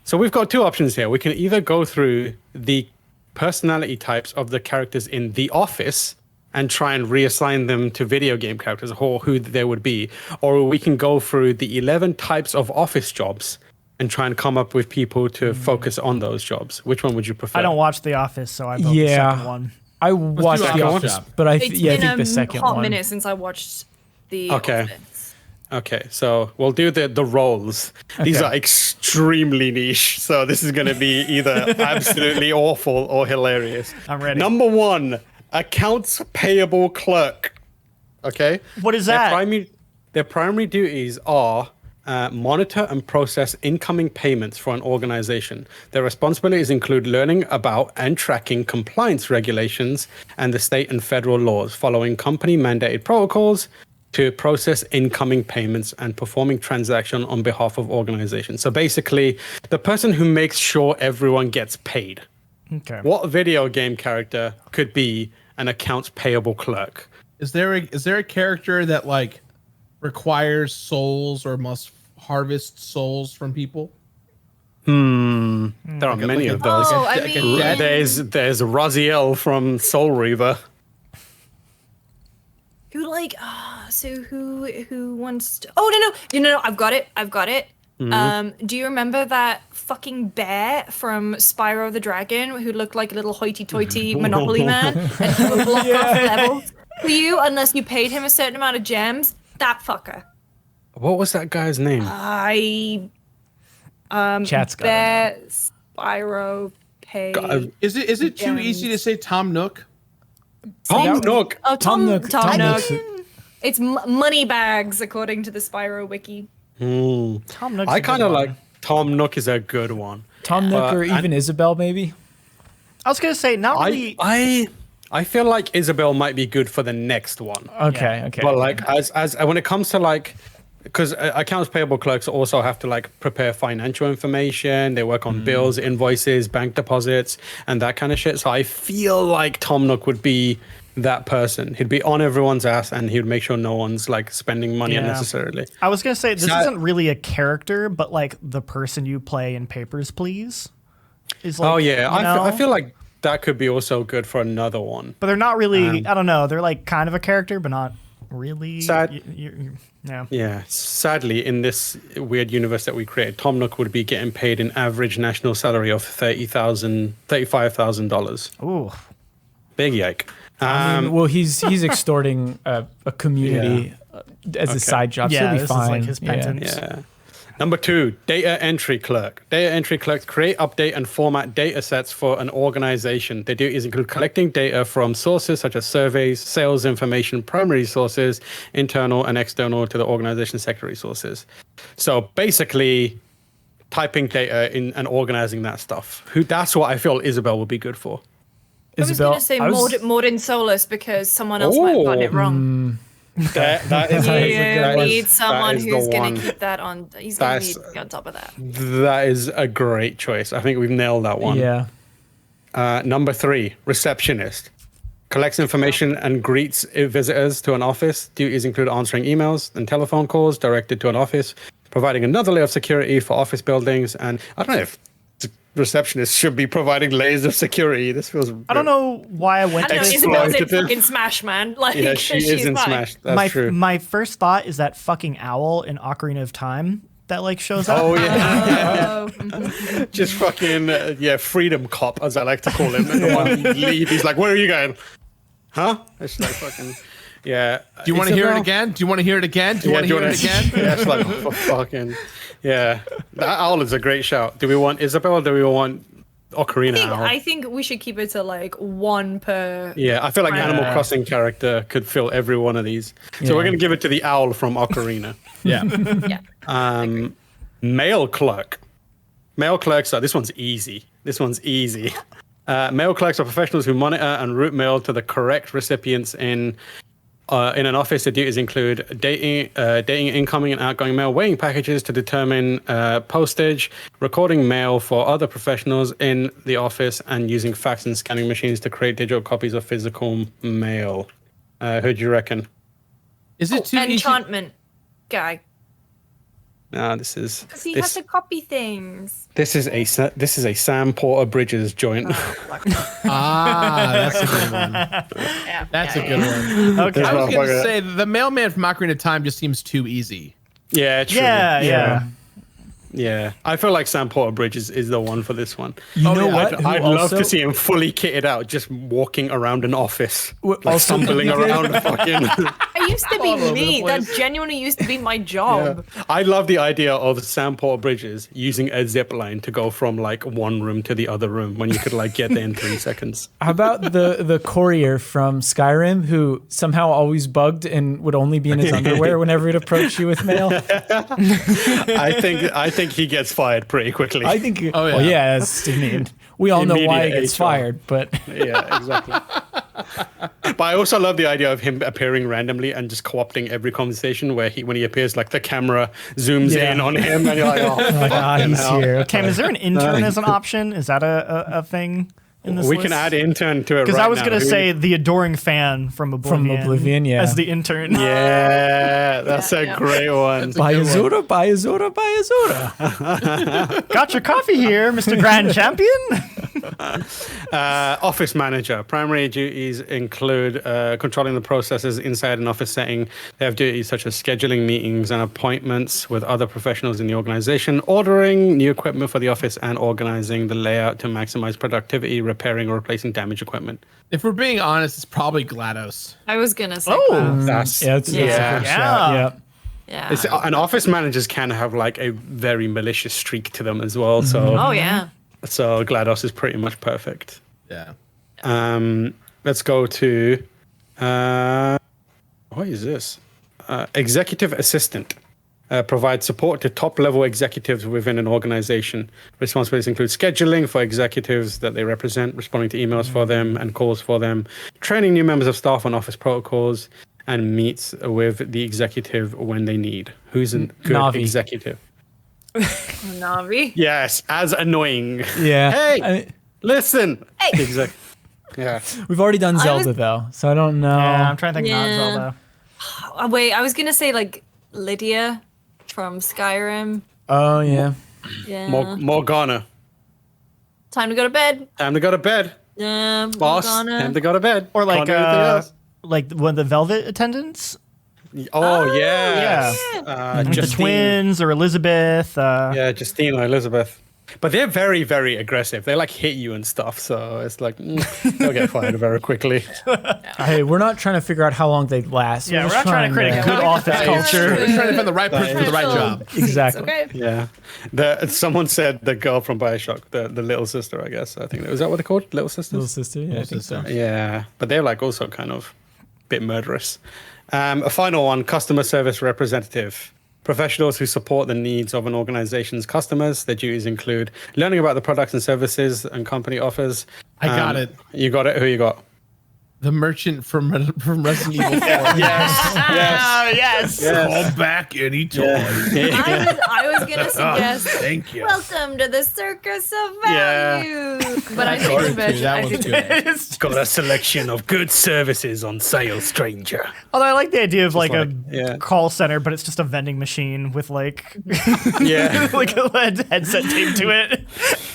So we've got 2 options here. We can either go through the personality types of the characters in The Office and try and reassign them to video game characters or who they would be. Or we can go through the 11 types of office jobs and try and come up with people to focus on those jobs. Which one would you prefer? I don't watch The Office, so I vote the second one. I watched The Office, but I think the second one. It's been a hot minute since I watched The Office. Okay, so we'll do the roles. These are extremely niche, so this is going to be either absolutely awful or hilarious. I'm ready. Number 1, accounts payable clerk. Okay? What is that? Their primary duties are monitor and process incoming payments for an organization. Their responsibilities include learning about and tracking compliance regulations and the state and federal laws, following company mandated protocols to process incoming payments and performing transactions on behalf of organizations. So basically, the person who makes sure everyone gets paid. Okay. What video game character could be an accounts payable clerk? Is there a character that like requires souls or must harvest souls from people? There are many of those. Oh, I mean, There's Raziel from Soul Reaver. Who like who wants to? Oh no, I've got it. Do you remember that fucking bear from Spyro the Dragon who looked like a little hoity-toity Monopoly man and he would block off levels for you unless you paid him a certain amount of gems? That fucker. What was that guy's name? Chat's got bear Spyro pay. Is it too easy to say Tom Nook? Tom Nook. Oh, Tom Nook. Nook. It's money bags according to the Spyro wiki. Tom Nook's I kind of like Tom Nook is a good one. Tom Nook or even Isabel, maybe? I was going to say, not really. I feel like Isabel might be good for the next one. Okay. But like as when it comes to like, because accounts payable clerks also have to like prepare financial information. They work on bills, invoices, bank deposits, and that kind of shit. So I feel like Tom Nook would be that person. He'd be on everyone's ass and he'd make sure no one's like spending money unnecessarily. I was going to say, this isn't really a character, but like the person you play in Papers, Please is like, I feel like that could be also good for another one. But they're not really, I don't know, they're like kind of a character, but not really. Yeah, sadly, in this weird universe that we created, Tom Nook would be getting paid an average national salary of $35,000. Ooh. Big yike. I mean, well, he's extorting a community as a side job, so it'll be fine. Is like his penance. Yeah. Number 2, data entry clerk. Data entry clerks create, update, and format data sets for an organization. Their duties include collecting data from sources such as surveys, sales information, primary sources, internal and external to the organization secondary sources. So basically, typing data in and organizing that stuff. That's what I feel Isabel would be good for. Isabel, I was going to say Mordin Solus because someone else might have gotten it wrong. That is you need someone who's going to keep that on. He's going to be on top of that. That is a great choice. I think we've nailed that one. Yeah. Number 3, receptionist. Collects information and greets visitors to an office. Duties include answering emails and telephone calls directed to an office, providing another layer of security for office buildings. And I don't know if receptionists should be providing layers of security. This feels. I don't know why I went. I don't know. Isabel's in fucking Smash, man. Like, yeah, she is in fine. Smash. That's true. My first thought is that fucking owl in Ocarina of Time that like shows up. Oh yeah. Just fucking freedom cop, as I like to call him. And the one leave, he's like, "Where are you going?" Huh? It's like fucking. Yeah. Do you want to hear it again? Do you want to hear it again? Do you want to hear it again? Yeah, it's like fucking. Yeah, that owl is a great shout. Do we want Isabel or do we want Ocarina Owl? I think we should keep it to like one per. Yeah, I feel like Animal Crossing character could fill every one of these. So we're going to give it to the owl from Ocarina. Yeah. Mail clerk. Mail clerks are, this one's easy. Mail clerks are professionals who monitor and route mail to the correct recipients in an office. The duties include dating incoming and outgoing mail, weighing packages to determine postage, recording mail for other professionals in the office, and using fax and scanning machines to create digital copies of physical mail. Who do you reckon? Is it too enchantment guy? No, this is Because he has to copy things. this is a Sam Porter Bridges joint. That's a good one. That's a good one. Okay. I was going to say the mailman from Ocarina of Time just seems too easy. Yeah, true. Yeah. I feel like Sam Porter Bridges is the one for this one. You know what? I'd Who love also- to see him fully kitted out, just walking around an office, like also- stumbling around. Fucking. It used to be All over me. the That place. genuinely used to be my job. I love the idea of Sam Porter Bridges using a zip line to go from like one room to the other room when you could like get there in 3 seconds. How about the courier from Skyrim who somehow always bugged and would only be in his underwear whenever he'd approach you with mail? I think he gets fired pretty quickly. I think. Oh, yeah. Well, yeah. I mean, we all know why he Immediate gets HR. fired, but Yeah, exactly. But I also love the idea of him appearing randomly and just co-opting every conversation where when he appears, like the camera zooms Yeah. in on him and you're like, oh, he's hell. here. Cam, is there an intern as an option? Is that a thing in this we list? can add intern to it Because right I was now. going to Who- say the adoring fan from Oblivion. yeah. As the intern. Yeah, that's a great one. Bayazura, Bayazura, Bayazura. Got your coffee here, Mr. Grand Champion. Office manager. Primary duties include controlling the processes inside an office setting. They have duties such as scheduling meetings and appointments with other professionals in the organization, ordering new equipment for the office, and organizing the layout to maximize productivity, repairing or replacing damaged equipment. If we're being honest, it's probably GLaDOS. I was gonna say. Oh. Klaus. That's That's a good Yeah. shout. Yeah. Yeah. It's, and office managers can have like a very malicious streak to them as well. Oh yeah. So GLaDOS is pretty much perfect. Yeah. Let's go to what is this? Executive assistant. Provides support to top-level executives within an organization. Responsibilities include scheduling for executives that they represent, responding to emails for them and calls for them, training new members of staff on office protocols, and meets with the executive when they need. Who's a good Navi. executive? Navi. Yes, as annoying. Yeah. Hey, listen. Hey. Yeah. We've already done Zelda though, so I don't know. Yeah, I'm trying to think not Yeah. Zelda. Oh, wait, I was gonna say like Lydia from Skyrim. Oh yeah. Yeah. Morgana. Time to go to bed. Time to go to bed. Yeah. Boss, Morgana. time to go to bed. Or like Can't do anything else. like one of the Velvet attendants, Oh, yeah. like the Justine. twins or Elizabeth. Yeah, Justine or Elizabeth. But they're very, very aggressive. They like hit you and stuff. So it's like, they'll get fired very quickly. Hey, we're not trying to figure out how long they last. Yeah, we're just not trying to create a good office culture. We're trying to find the right person for the right job. Exactly. Okay. Yeah. Someone said the girl from Bioshock, the little sister, I guess. I think was that what they're called? Little sisters? Little sister. Yeah, I think so. Yeah. But they're like also kind of a bit murderous. A final one, customer service representative. Professionals who support the needs of an organization's customers. Their duties include learning about the products and services and company offers. I got it. You got it? Who you got? The merchant from Resident Evil 4. Yes. Call back anytime. I was gonna suggest. Thank you. Welcome to the circus of Yeah. value. But I think That was good. Got a selection of good services on sale, stranger. Although I like the idea of like a yeah. call center, but it's just a vending machine with like Yeah. like a headset taped to it.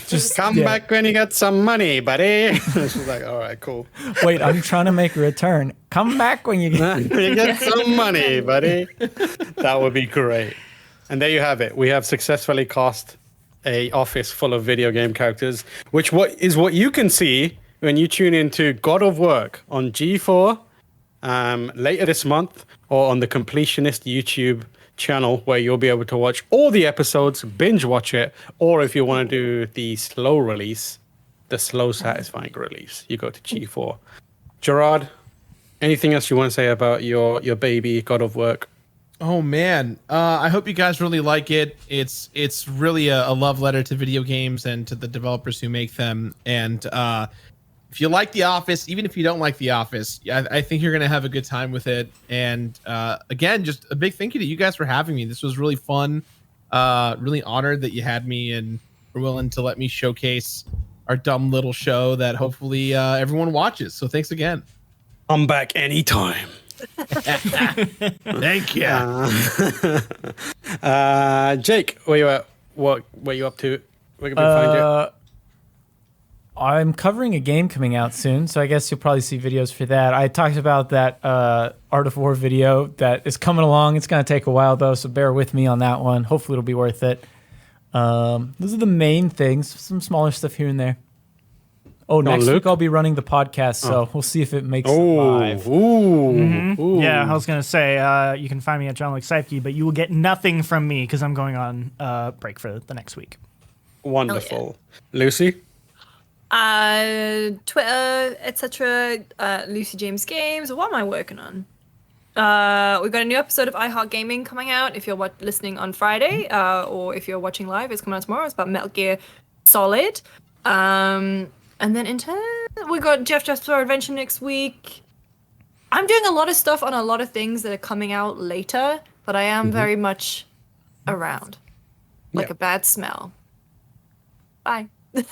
Just Come yeah. back when you got some money, buddy. She's like, all right, cool. Wait, I'm trying to make a return. Come back when you get. When you get some money, buddy. That would be great. And there you have it. We have successfully cast a office full of video game characters, which what you can see when you tune into God of Work on G4 later this month, or on the Completionist YouTube channel, where you'll be able to watch all the episodes, binge watch it, or if you want to do the slow release, the slow satisfying release, you go to G4. Jirard, anything else you want to say about your baby God of Work? Oh man, I hope you guys really like it. It's really a love letter to video games and to the developers who make them. And if you like The Office, even if you don't like The Office, I think you're gonna have a good time with it. And again, just a big thank you to you guys for having me. This was really fun. Really honored that you had me and were willing to let me showcase our dumb little show that hopefully everyone watches. So thanks again. Come back anytime. Thank you. Jake, where you at? What you up to? Where can we find you? I'm covering a game coming out soon, so I guess you'll probably see videos for that. I talked about that Art of War video that is coming along. It's going to take a while, though, so bear with me on that one. Hopefully it'll be worth it. Those are the main things. Some smaller stuff here and there. Oh, next week I'll be running the podcast, so we'll see if it makes it live. Ooh. Yeah, I was going to say, you can find me at John Luke Seipke, but you will get nothing from me because I'm going on break for the next week. Wonderful. Lucy? Twitter, etc. Lucy James Games. What am I working on? We've got a new episode of iHeart Gaming coming out. If you're listening on Friday, or if you're watching live, it's coming out tomorrow. It's about Metal Gear Solid. And then we got Jeff's Adventure next week. I'm doing a lot of stuff on a lot of things that are coming out later, but I am very much around, like a bad smell. Bye.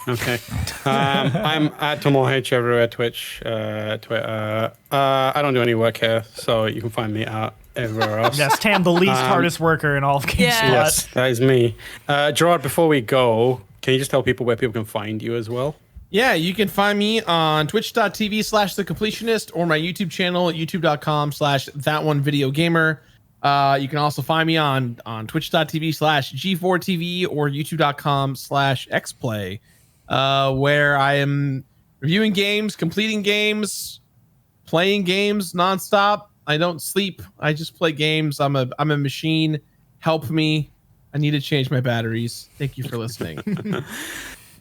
Okay. I'm at TomorH everywhere, Twitch, Twitter. I don't do any work here, so you can find me out everywhere else. Yes, Tam, the least hardest worker in all of GameSpot. Yes, that is me. Jirard, before we go, can you just tell people where people can find you as well? Yeah, you can find me on twitch.tv/thecompletionist or my YouTube channel, youtube.com/thatonevideogamer. You can also find me on twitch.tv/G4TV or youtube.com/xplay, where I am reviewing games, completing games, playing games nonstop. I don't sleep. I just play games. I'm a machine. Help me. I need to change my batteries. Thank you for listening.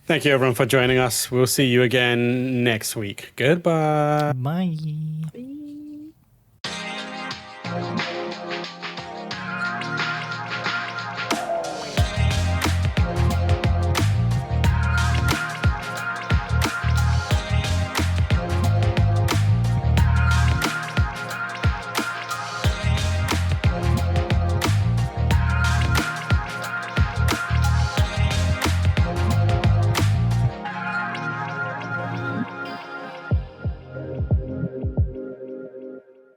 Thank you, everyone, for joining us. We'll see you again next week. Goodbye. Bye.